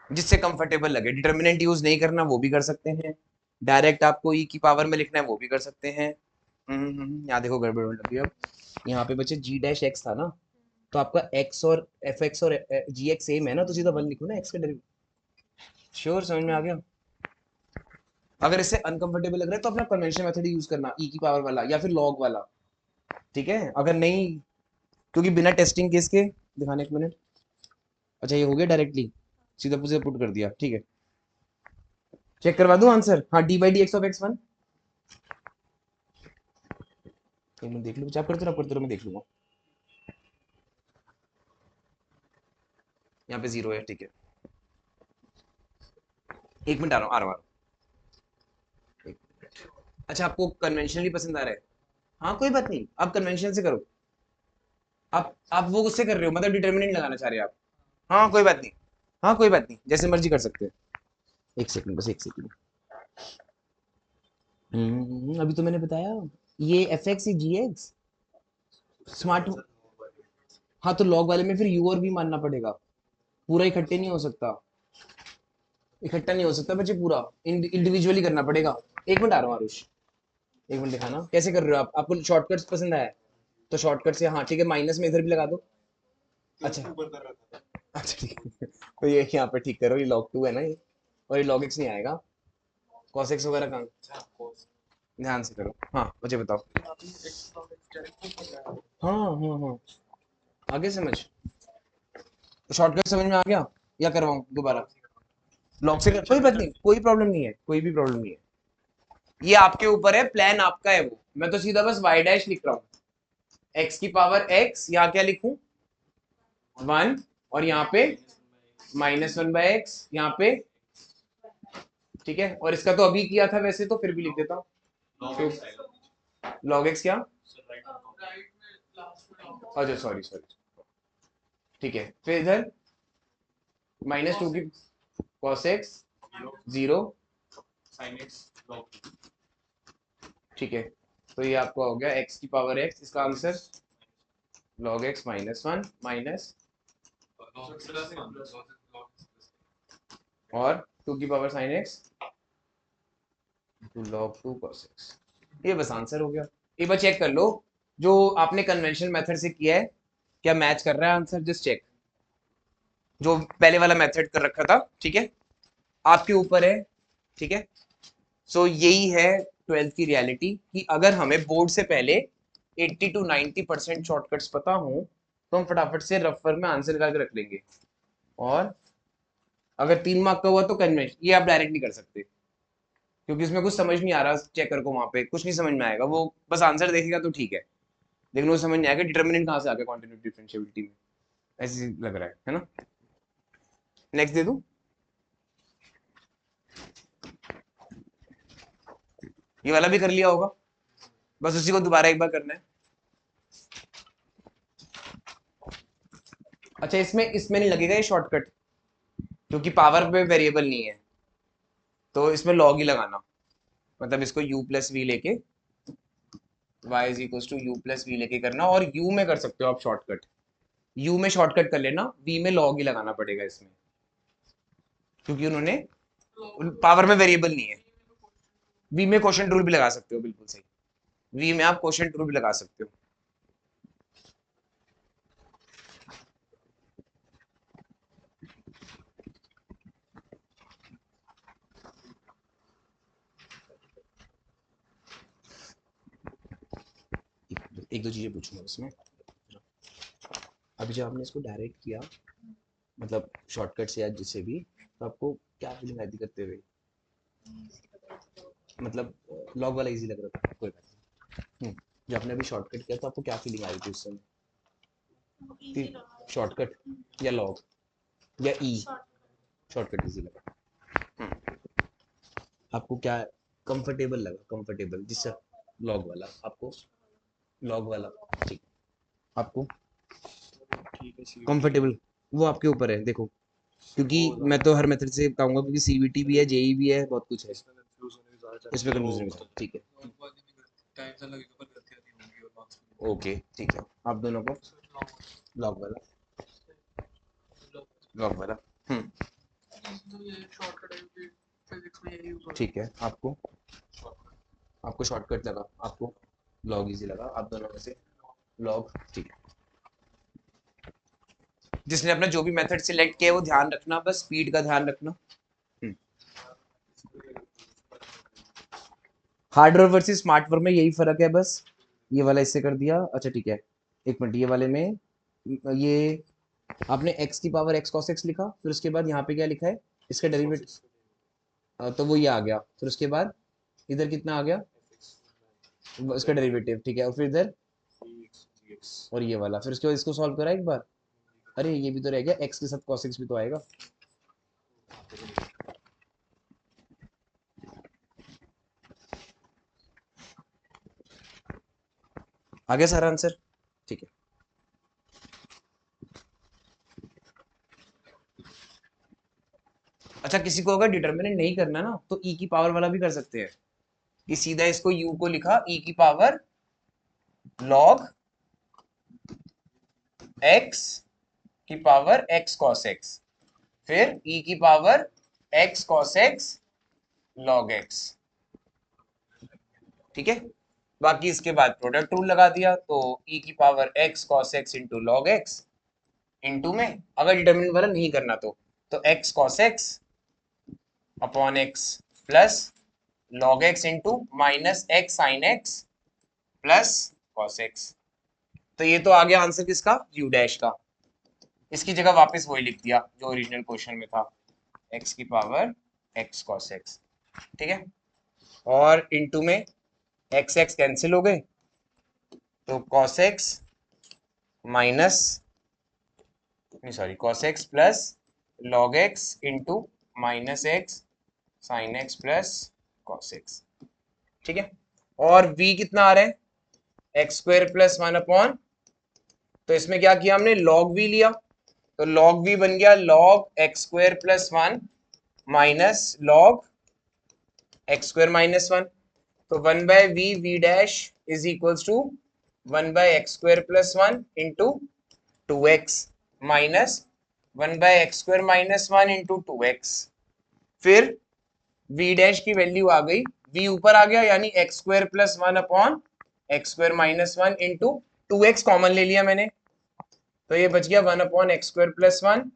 जिससे कंफर्टेबल लगे। डिटर्मिनेंट यूज नहीं करना वो भी कर सकते हैं। डायरेक्ट आपको ई की पावर में लिखना है वो भी कर सकते हैं। यहाँ देखो गड़बड़ होने लगी। अब यहाँ पे बच्चे जी डैश एक्स था ना, तो आपका एक्स और एफ एक्स और जी एक्स सेम है ना, तो सीधा वन लिखो ना एक्स का डेरिवेटिव। श्योर, समझ में आ गया? अगर इससे अनकंफर्टेबल लग रहा है तो अपना कन्वेंशन मेथड यूज करना, ई की पावर वाला या फिर लॉग वाला। ठीक है, अगर नहीं, क्योंकि बिना टेस्टिंग केस के दिखाने, एक मिनट। अच्छा ये हो गया डायरेक्टली, सीधा पूछे पुट कर दिया, ठीक है। चेक करवा दूं आंसर? हाँ, D by d x of x one. एक मिनट देख लो, आप करते रहो मैं देख लूंगा। यहाँ पे जीरो है, ठीक है। एक मिनट, आ रहा हूँ आ रहा हूँ आ रहा हूँ। अच्छा आपको कन्वेंशनली पसंद आ रहा है? हाँ कोई बात नहीं, आप कन्वेंशन से करो। आप वो उससे कर रहे हो, मतलब डिटर्मिनेंट लगाना चाह रहे हो आप। हाँ कोई बात नहीं, हाँ कोई बात नहीं, जैसे मर्जी कर सकते हैं। एक सेकंड, बस एक सेकंड। अभी तो मैंने बताया, ये एफ एक्स जी एक्स स्मार्ट। हाँ तो लॉग वाले में फिर यू और भी मानना पड़ेगा, पूरा इकट्ठे नहीं हो सकता। इकट्ठा नहीं हो सकता बच्चे, पूरा इंडिविजुअली करना पड़ेगा। एक मिनट आ रहा हूँ आरुष, एक मिनट दिखाना कैसे कर रहे हो आप। आपको शॉर्टकट्स पसंद आया है तो शॉर्टकट से, हाँ ठीक है, माइनस में इधर भी लगा दो। अच्छा, अच्छा ठीक है। तो ये यहाँ पे ठीक करो, ये log 2 है ना ये, और ये log x नहीं आएगा। cos x वगैरह कहाँ, ध्यान से करो। हाँ मुझे बताओ। हाँ हाँ हाँ, आगे समझ। तो शॉर्टकट समझ में आ गया या करवाऊँ दोबारा? लॉग से कोई बात नहीं, कोई प्रॉब्लम नहीं है, कोई भी प्रॉब्लम नहीं है। ये आपके ऊपर है, प्लान आपका है वो। मैं तो सीधा बस y डैश लिख रहा हूँ, x की पावर x, यहाँ क्या लिखूं, 1, और यहाँ पे -1/x यहाँ पे। ठीक है, और इसका तो अभी किया था वैसे, तो फिर भी लिख देता हूँ। log x क्या, अच्छा सॉरी सॉरी, ठीक है। फिर इधर -2 की cos x 0, ठीक है। तो ये आपका हो गया x की पावर x, इसका आंसर log x -1 माइनस, और 2 की power sin x log 2 cos x। ये बस आंसर हो गया। एक बार चेक कर लो जो आपने कन्वेंशनल मेथड से किया है, क्या मैच कर रहा है आंसर, जस्ट चेक। जो पहले वाला मेथड कर रखा था, ठीक है, आपके ऊपर है। ठीक है, सो यही है 12th की रियलिटी, कि अगर हमें बोर्ड से पहले 80 to 90% शॉर्टकट्स पता हो तो हम फटाफट से रफर में आंसर निकाल के रख लेंगे। और अगर 3 मार्क का हुआ तो कन्वेंशन, ये आप डायरेक्ट नहीं कर सकते, क्योंकि उसमें कुछ समझ नहीं आ रहा चेकर को, वहां पे कुछ नहीं समझ में आएगा, वो बस आंसर देखेगा तो ठीक है, लेकिन वो समझ नहीं आएगा डिटर्मिनेंट कहाँ से आ गया कॉन्टिन्यूटी डिफरेंशिएबिलिटी में। ऐसे लग रहा है ना? नेक्स्ट दे दूं? ये वाला भी कर लिया होगा, बस उसी को दोबारा एक बार करना है। अच्छा इसमें इसमें नहीं लगेगा ये शॉर्टकट, क्योंकि पावर पे वेरिएबल नहीं है, तो इसमें लॉग ही लगाना, मतलब इसको u प्लस वी लेके y is equal to u plus v लेके करना। और u में कर सकते हो आप शॉर्टकट, u में शॉर्टकट कर लेना, v में लॉग ही लगाना पड़ेगा इसमें, क्योंकि उन्होंने पावर में वेरिएबल नहीं है। v में क्वेश्चन रूल भी लगा सकते हो, बिल्कुल सही। v में आप क्वोशिएंट रूल भी लगा सकते हो। एक दो चीजें पूछूंगा इसमें। अभी जब आपने इसको डायरेक्ट किया, मतलब शॉर्टकट से या जिससे भी, तो आपको क्या फीलिंग आई थी करते हुए? मतलब लॉग वाला इजी लग रहा था? कोई बात नहीं। जब आपने अभी शॉर्टकट किया तो आपको क्या फीलिंग आई थी उस समय? शॉर्टकट या लॉग या ई? शॉर्टकट इजी लगा। हम्म, आपको क्या कंफर्टेबल लगा? कंफर्टेबल जिससे लॉग वाला आपको? लॉग वाला, ठीक। आपको कंफर्टेबल, वो आपके ऊपर है देखो, क्योंकि मैं तो हर मेथड से बताऊंगा, क्योंकि सीवीटी भी है, जेई भी है, बहुत कुछ है। इसमें कंफ्यूजन नहीं, ठीक है। ओके ठीक है, आप दोनों को लॉग वाला, लॉग वाला। ठीक है, आपको आपको शॉर्टकट लगा, आपको लॉग इजी लगा, आप दोनों में से लॉग, ठीक है। जिसने अपना जो भी मेथड सिलेक्ट किया है वो ध्यान रखना, बस स्पीड का ध्यान रखना। हार्डवेयर वर्सेस स्मार्ट वर्क में यही फर्क है बस। ये वाला इससे कर दिया, अच्छा ठीक है। एक मिनट, ये वाले में ये आपने x की पावर x cos x लिखा, फिर उसके बाद यहाँ पे क्या लिखा है इसका डेरिवेटिव, तो वो ये आ गया, फिर उसके बाद इधर कितना आ गया इसका डेरिवेटिव, ठीक है। और फिर इधर और ये वाला, फिर उसके बाद इसको सॉल्व करा एक बार। अरे ये भी तो रह गया, x के साथ cos x भी तो आएगा। आ गया सारा आंसर, ठीक है। अच्छा, किसी को अगर डिटर्मिनेंट नहीं करना ना तो e की पावर वाला भी कर सकते हैं, कि सीधा इसको u को लिखा e की पावर log x की पावर x cos x, फिर e की power x cos x log x, ठीक है। बाकी इसके बाद प्रोडक्ट रूल लगा दिया, तो e की power x cos x into log x, into में अगर डिटर्मिनेंट वाला नहीं करना तो x cos x upon x plus log x into minus x sin x plus cos x। तो ये तो आ गया आंसर किसका, u डैश का। इसकी जगह वापस वही लिख दिया जो ओरिजिनल क्वेश्चन में था, x की पावर x cos x, ठीक है। और इंटू में x x कैंसिल हो गए, तो cos x माइनस, नहीं sorry, cos x plus log x into minus x sin x plus cos x, ठीक है। और v कितना आ रहा है, x स्क्वायर प्लस 1 अपॉन, तो इसमें क्या किया हमने, log v लिया, तो log v बन गया log x square plus 1 minus log x square minus 1, तो 1 by v v dash is equals to 1 by x square plus 1 into 2x minus 1 by x square minus 1 into 2x। फिर v dash की value आ गई, v ऊपर आ गया, यानी x square plus 1 upon x square minus 1 into 2x common ले लिया मैंने, तो ये बच गया 1 upon x square plus 1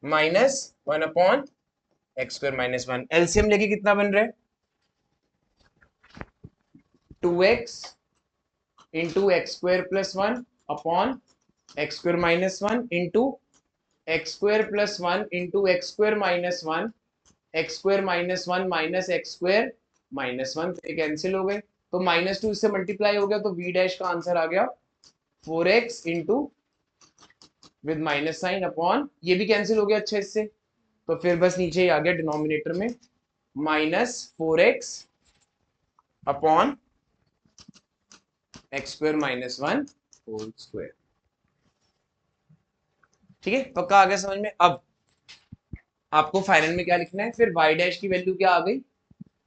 minus 1 upon x square minus 1। LCM लेके कितना बन रहा है, 2x into x square plus 1 upon x square minus 1 into x square plus 1 into x square minus 1, x square minus 1 minus x square minus 1, cancel हो गए, तो minus 2 इससे multiply हो गया, तो v डैश का आंसर आ गया 4x into with minus sine upon, ये भी कैंसिल हो गया अच्छा इससे, तो फिर बस नीचे ही आ गया डिनोमिनेटर में minus 4x upon x square minus 1 whole square, ठीक है। पक्का आ गया समझ में। अब आपको फाइनल में क्या लिखना है, फिर y डैश की वैल्यू क्या आ गई,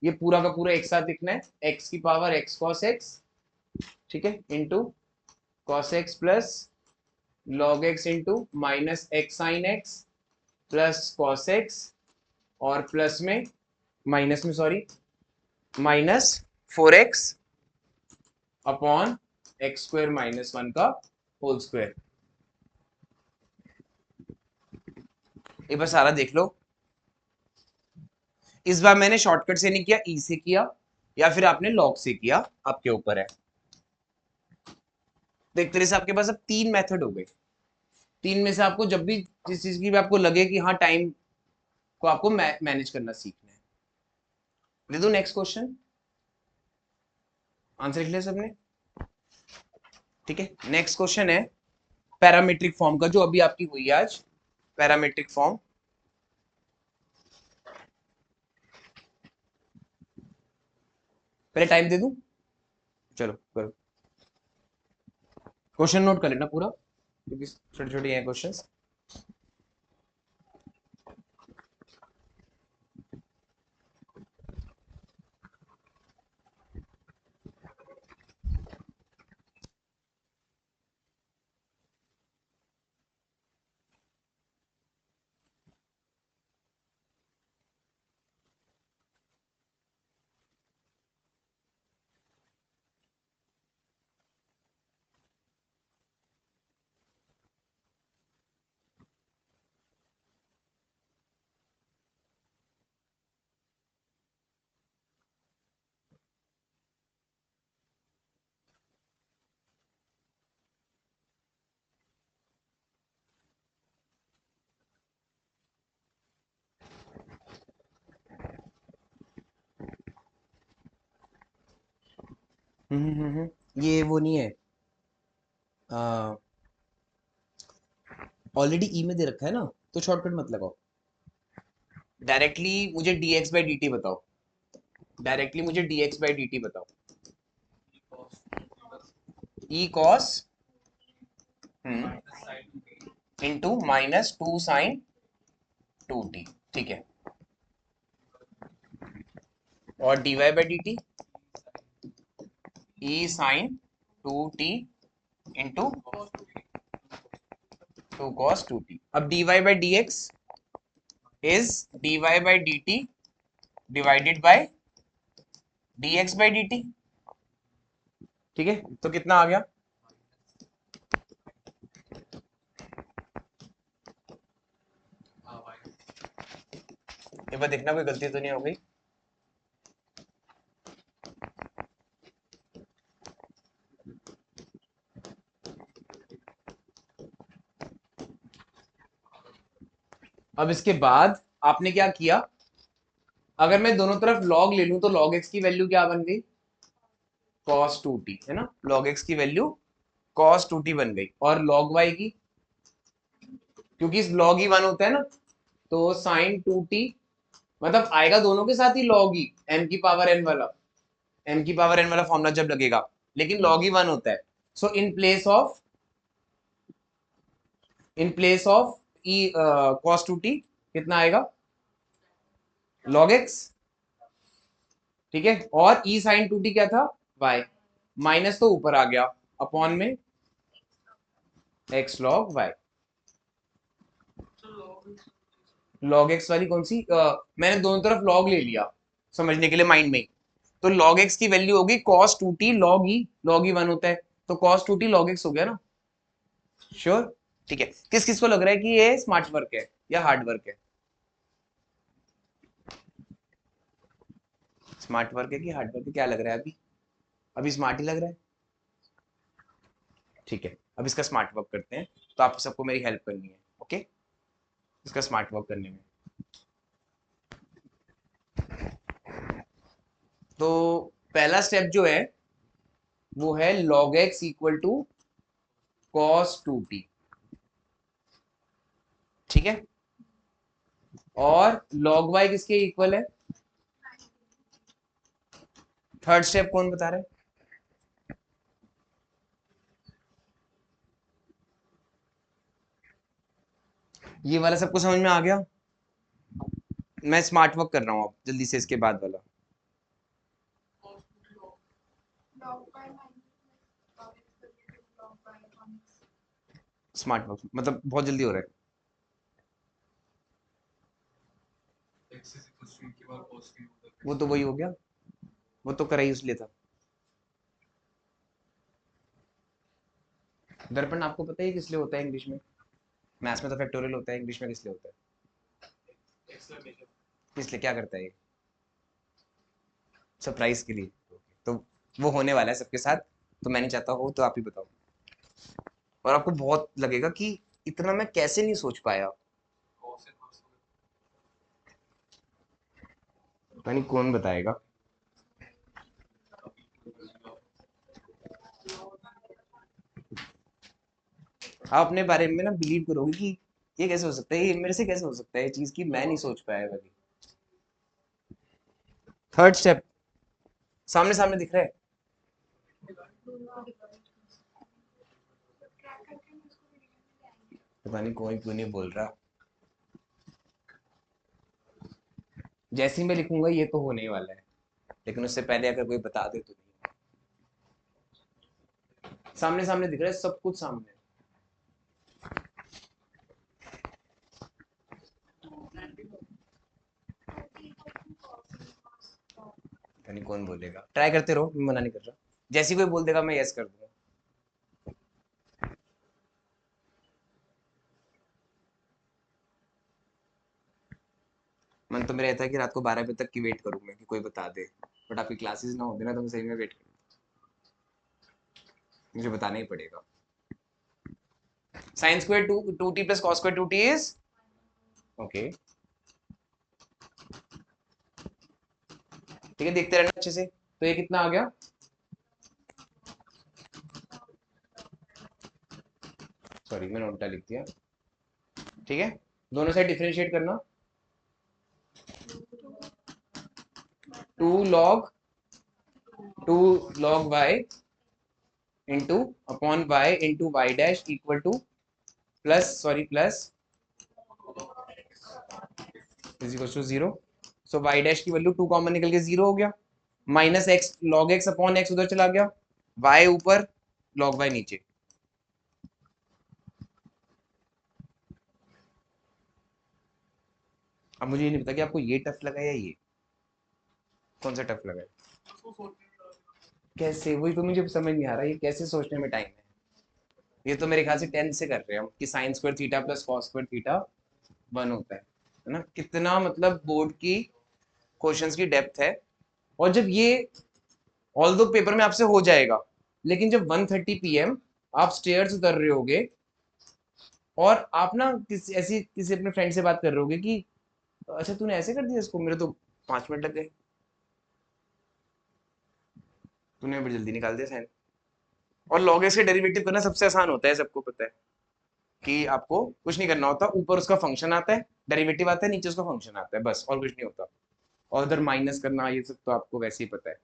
ये पूरा का पूरा एक साथ लिखना है, x की पावर x cos x, ठीक है, into cos x plus log x into minus x sin x plus cos x, और प्लस में माइनस में sorry minus 4x upon x square minus 1 का होल स्क्वायर। एक बार सारा देख लो। इस बार मैंने शॉर्टकट से नहीं किया, ई से किया या फिर आपने लॉग से किया, आपके ऊपर है। तो एक तरह से आपके पास अब 3 मेथड हो गए। 3 में से आपको जब भी जिस चीज की भी आपको लगे कि हाँ टाइम को आपको मैनेज करना सीखना है। दे दो नेक्स्ट क्वेश्चन। आंसर लिख लिया सबने? ठीक है, नेक्स्ट क्वेश्चन है पैरामीट्रिक फॉर्म का, जो अभी आपकी हुई है आज। Parametric form. पहले टाइम दे दूं? चलो करो। क्वेश्चन नोट कर लेना पूरा, क्योंकि छोटे छोटे हैं क्वेश्चंस। ये वो नहीं है, ऑलरेडी ई में दे रखा है ना, तो शॉर्टकट मत लगाओ। डायरेक्टली मुझे dx बाई dt बताओ। डायरेक्टली मुझे dx बाई dt बताओ। E cos into -2 sin 2t। ठीक है, और dy by dt e sine 2t into 2 cos 2t। अब dy by dx is dy by dt divided by dx by dt। ठीक है, तो कितना आ गया? एक बार देखना कोई गलती तो नहीं हो गई। अब इसके बाद आपने क्या किया, अगर मैं दोनों तरफ log ले लूं तो log x की वैल्यू क्या बन गई? cos 2t, है ना? log x की वैल्यू cos 2t बन गई। और log y की, क्योंकि log ही 1 होता है ना, तो sin 2t, मतलब आएगा दोनों के साथ ही log ही, m की पावर n वाला, m की पावर n वाला फॉर्मूला जब लगेगा, लेकिन log ही 1 होता है। So in place of e cos 2t कितना आएगा? log x। ठीक है, और e sin 2t क्या था? y। माइनस तो ऊपर आ गया, अपॉन में x log y। log x वाली कौन सी? मैंने दोनों तरफ log ले लिया समझने के लिए माइंड में ही। तो log x की वैल्यू होगी cos 2t log ही 1 होता है, तो cos 2t log x हो गया ना? श्योर? ठीक है, किस किस को लग रहा है कि ये स्मार्ट वर्क है या हार्ड वर्क है? स्मार्ट वर्क है कि हार्ड वर्क है, क्या लग रहा है अभी? अभी स्मार्ट ही लग रहा है। ठीक है, अब इसका स्मार्ट वर्क करते हैं। तो आप सबको मेरी हेल्प करनी है, ओके? इसका स्मार्ट वर्क करने में, तो पहला स्टेप जो है वो है log x equal to cos 2t। ठीक है, और log y किसके इक्वल है? थर्ड स्टेप कौन बता रहे? ये वाला सबको समझ में आ गया? मैं स्मार्ट वर्क कर रहा हूँ अब जल्दी से, इसके बाद वाला स्मार्ट वर्क, मतलब बहुत जल्दी हो रहा है। वो तो वही हो गया, वो तो करा ही इसलिए था। दर्पण आपको पता है किस लिए होता है इंग्लिश में? मैथ्स में तो फैक्टोरियल होता है, इंग्लिश में किस लिए होता है? किस लिए, क्या करता है ये? सरप्राइज के लिए। तो वो होने वाला है सबके साथ, तो मैं नहीं चाहता हो, तो आप ही बताओ। और आपको बहुत लगेगा कि इतना मैं कैसे नहीं सोच पाया। पता नहीं कौन बताएगा। आप अपने बारे में ना बिलीव करोगे कि ये कैसे हो सकता है, ये मेरे से कैसे हो सकता है, ये चीज की मैं नहीं सोच पाया कभी। थर्ड स्टेप सामने सामने दिख रहा है। पता नहीं कोई क्यों नहीं बोल रहा। जैसे ही मैं लिखूंगा ये तो होने ही वाला है, लेकिन उससे पहले अगर कोई बता दे तो नहीं। सामने सामने दिख रहा है, सब कुछ सामने। पता नहीं कौन बोलेगा, ट्राई करते रहो, मैं मना नहीं कर रहा। जैसे ही कोई बोल देगा मैं यस कर दूंगा। मन तो मेरा रहता है कि रात को 12 बजे तक की वेट करूँ मैं कि कोई बता दे, बट आपकी क्लासेस ना होती ना तो मैं सही में वेट करूँ, मुझे बताना ही पड़ेगा। Sine square two t plus cos square two t is okay. ठीक है, देखते रहना अच्छे से। तो ये कितना आ गया? सॉरी मैंने उल्टा लिख दिया। ठीक है, दोनों साइड डिफरेंशिएट करना। 2 log y into upon y into y dash equal to plus sorry plus is equal to 0। So y dash की वैल्यू 2 कॉमन निकल के 0 हो गया। Minus x log x upon x उधर चला गया, y ऊपर लॉग y नीचे। अब मुझे ये नहीं पता कि आपको ये टफ लगा या ये, कौन सा टफ लगा है? कैसे, वही तो मुझे समझ नहीं आ रहा, ये कैसे सोचने में टाइम है। ये तो मेरे ख्याल से 10th से कर रहे हैं हम कि sine square theta plus cos square theta 1 होता है ना? कितना मतलब बोर्ड की क्वेश्चंस की डेप्थ है। और जब ये ऑल दो पेपर में आपसे हो जाएगा, लेकिन जब 1:30 PM आप स्टेयर्स उतर रहे होगे और आप ना किसी ऐसी किसी अपने फ्रेंड से बात कर रहे होगे कि अच्छा तूने ऐसे कर दिया इसको, मेरे तो 5 मिनट लग गए, तूने बड़ी जल्दी निकाल दिया साइन। और log x के डेरिवेटिव करना सबसे आसान होता है, सबको पता है कि आपको कुछ नहीं करना होता, ऊपर उसका फंक्शन आता है, डेरिवेटिव आता है, नीचे उसका फंक्शन आता है, बस और कुछ नहीं होता। और उधर माइनस करना ये सब तो आपको वैसे ही पता है।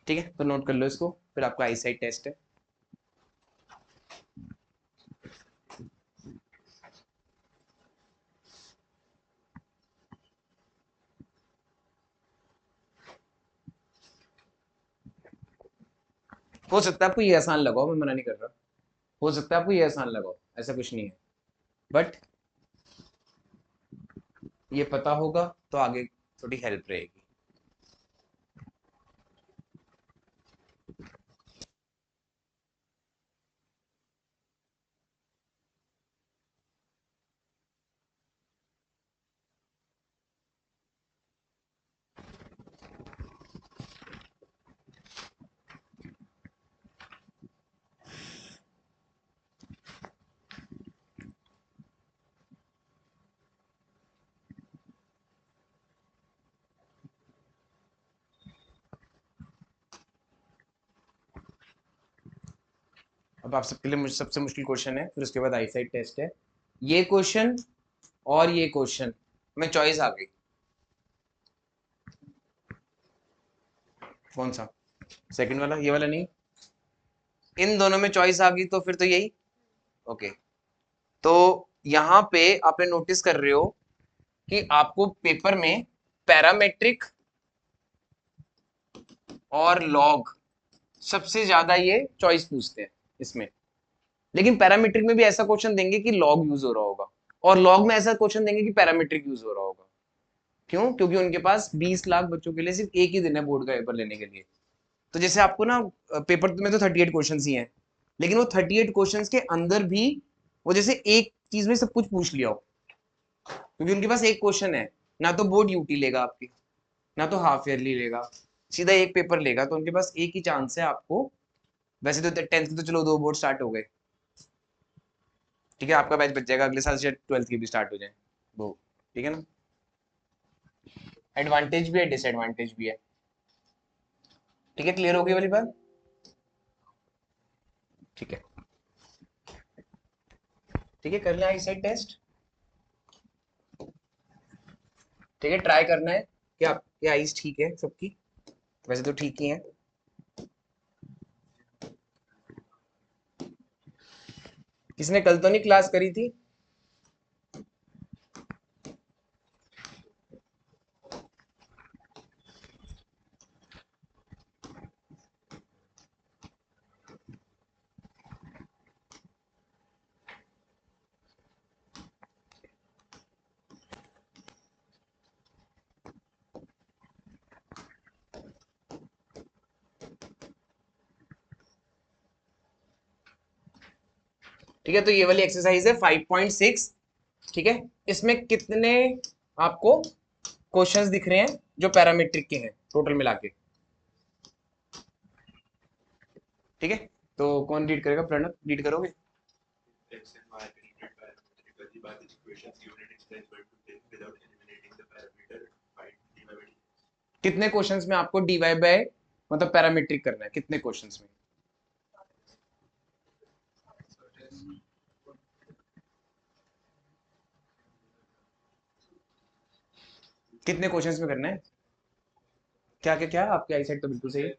ठीक है, तो नोट कर लो इसको, फिर आपका आई साइड टेस्ट है। हो सकता है आपको ये आसान लगाओ, मैं मना नहीं कर रहा, हो सकता है आपको ये आसान लगाओ, ऐसा कुछ नहीं है, बट ये पता होगा तो आगे थोड़ी हेल्प रहेगी। अब आप सबके लिए सबसे मुश्किल क्वेश्चन है, फिर उसके बाद आई साइड टेस्ट है। ये क्वेश्चन और ये क्वेश्चन में चॉइस आ गई, कौन सा? सेकंड वाला, ये वाला नहीं, इन दोनों में चॉइस आ गई तो फिर तो यही ओके। तो यहाँ पे आपने नोटिस कर रहे हो कि आपको पेपर में पैरामेट्रिक और लॉग सबसे ज्यादा ये चॉइस पूछते हैं इसमें। लेकिन पैरामीट्रिक में भी ऐसा क्वेश्चन देंगे कि लॉग यूज हो रहा होगा, और लॉग में ऐसा क्वेश्चन देंगे कि पैरामीट्रिक यूज हो रहा होगा। क्यों? क्योंकि उनके पास 20 लाख बच्चों के लिए सिर्फ एक ही दिन है बोर्ड का पेपर लेने के लिए। तो जैसे आपको ना पेपर में तो 38 क्वेश्चन ही हैं, लेकिन वो 38 क्वेश्चंस के अंदर भी वो जैसे एक चीज में सब कुछ पूछ लिया हो, क्योंकि उनके पास एक क्वेश्चन है, ना तो बोर्ड यूटी लेगा आपकी, ना तो हाफ ईयरली लेगा, सीधा एक पेपर लेगा, तो उनके पास एक ही चांस है आपको। वैसे तो 10th की तो चलो 2 बोर्ड स्टार्ट हो गए, ठीक है, आपका बैच बच जाएगा, अगले साल से 12th की भी स्टार्ट हो जाए वो, ठीक है ना। एडवांटेज भी है, डिसएडवांटेज भी है, ठीक है, क्लियर हो गई वाली बात, ठीक है, ठीक है, कर लें आई सेट टेस्ट, ठीक है, ट्राई करना है कि आपकी आईज ठीक है सबकी, वैसे तो ठीक ही है। किसने कल तो नहीं क्लास करी थी? ठीक है, तो ये वाली एक्सरसाइज है 5.6, ठीक है, इसमें कितने आपको क्वेश्चंस दिख रहे हैं जो पैरामीट्रिक के हैं टोटल मिला के, ठीक है, तो कौन रीड करेगा? प्रणव रीड करोगे? X and Y related parametrically by the equations given and explained by to take without eliminating the parameter find dy by dx. कितने क्वेश्चंस में आपको डीवाई बाय मतलब पैरामीट्रिक करना है, कितने क्वेश्चंस में? कितने क्वेश्चंस में करना है? क्या क्या क्या आपकी आई सेट तो बिल्कुल सही है,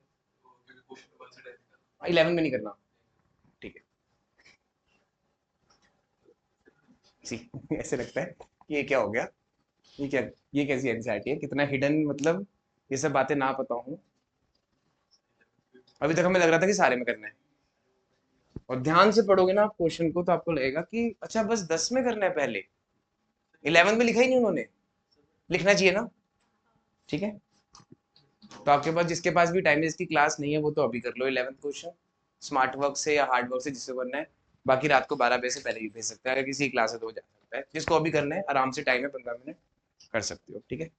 11 में नहीं करना, ठीक है। सी ऐसे लगता है कि ये क्या हो गया, ये क्या, ये कैसी एंजाइटी है, कितना हिडन, मतलब ये सब बातें ना पता हूँ, अभी तक हमें लग रहा था कि सारे में करना है, और ध्यान से पढ़ोगे ना आप क्वेश्चन को तो आपको लगेगा कि अच्छा बस 10 में करना है, पहले 11 में लिखा ही नहीं उन्होंने, लिखना चाहिए ना, ठीक है। तो आपके पास जिसके पास भी टाइम इसकी क्लास नहीं है वो तो अभी कर लो 11th क्वेश्चन, स्मार्ट वर्क से या हार्ड वर्क से जिससे करना है, बाकी रात को 12 बजे से पहले भी भेज सकते हैं, अगर किसी क्लास है तो हो जा सकता है, जिसको अभी करना है आराम से टाइम है 15 मिनट कर सकते हो, ठीक है।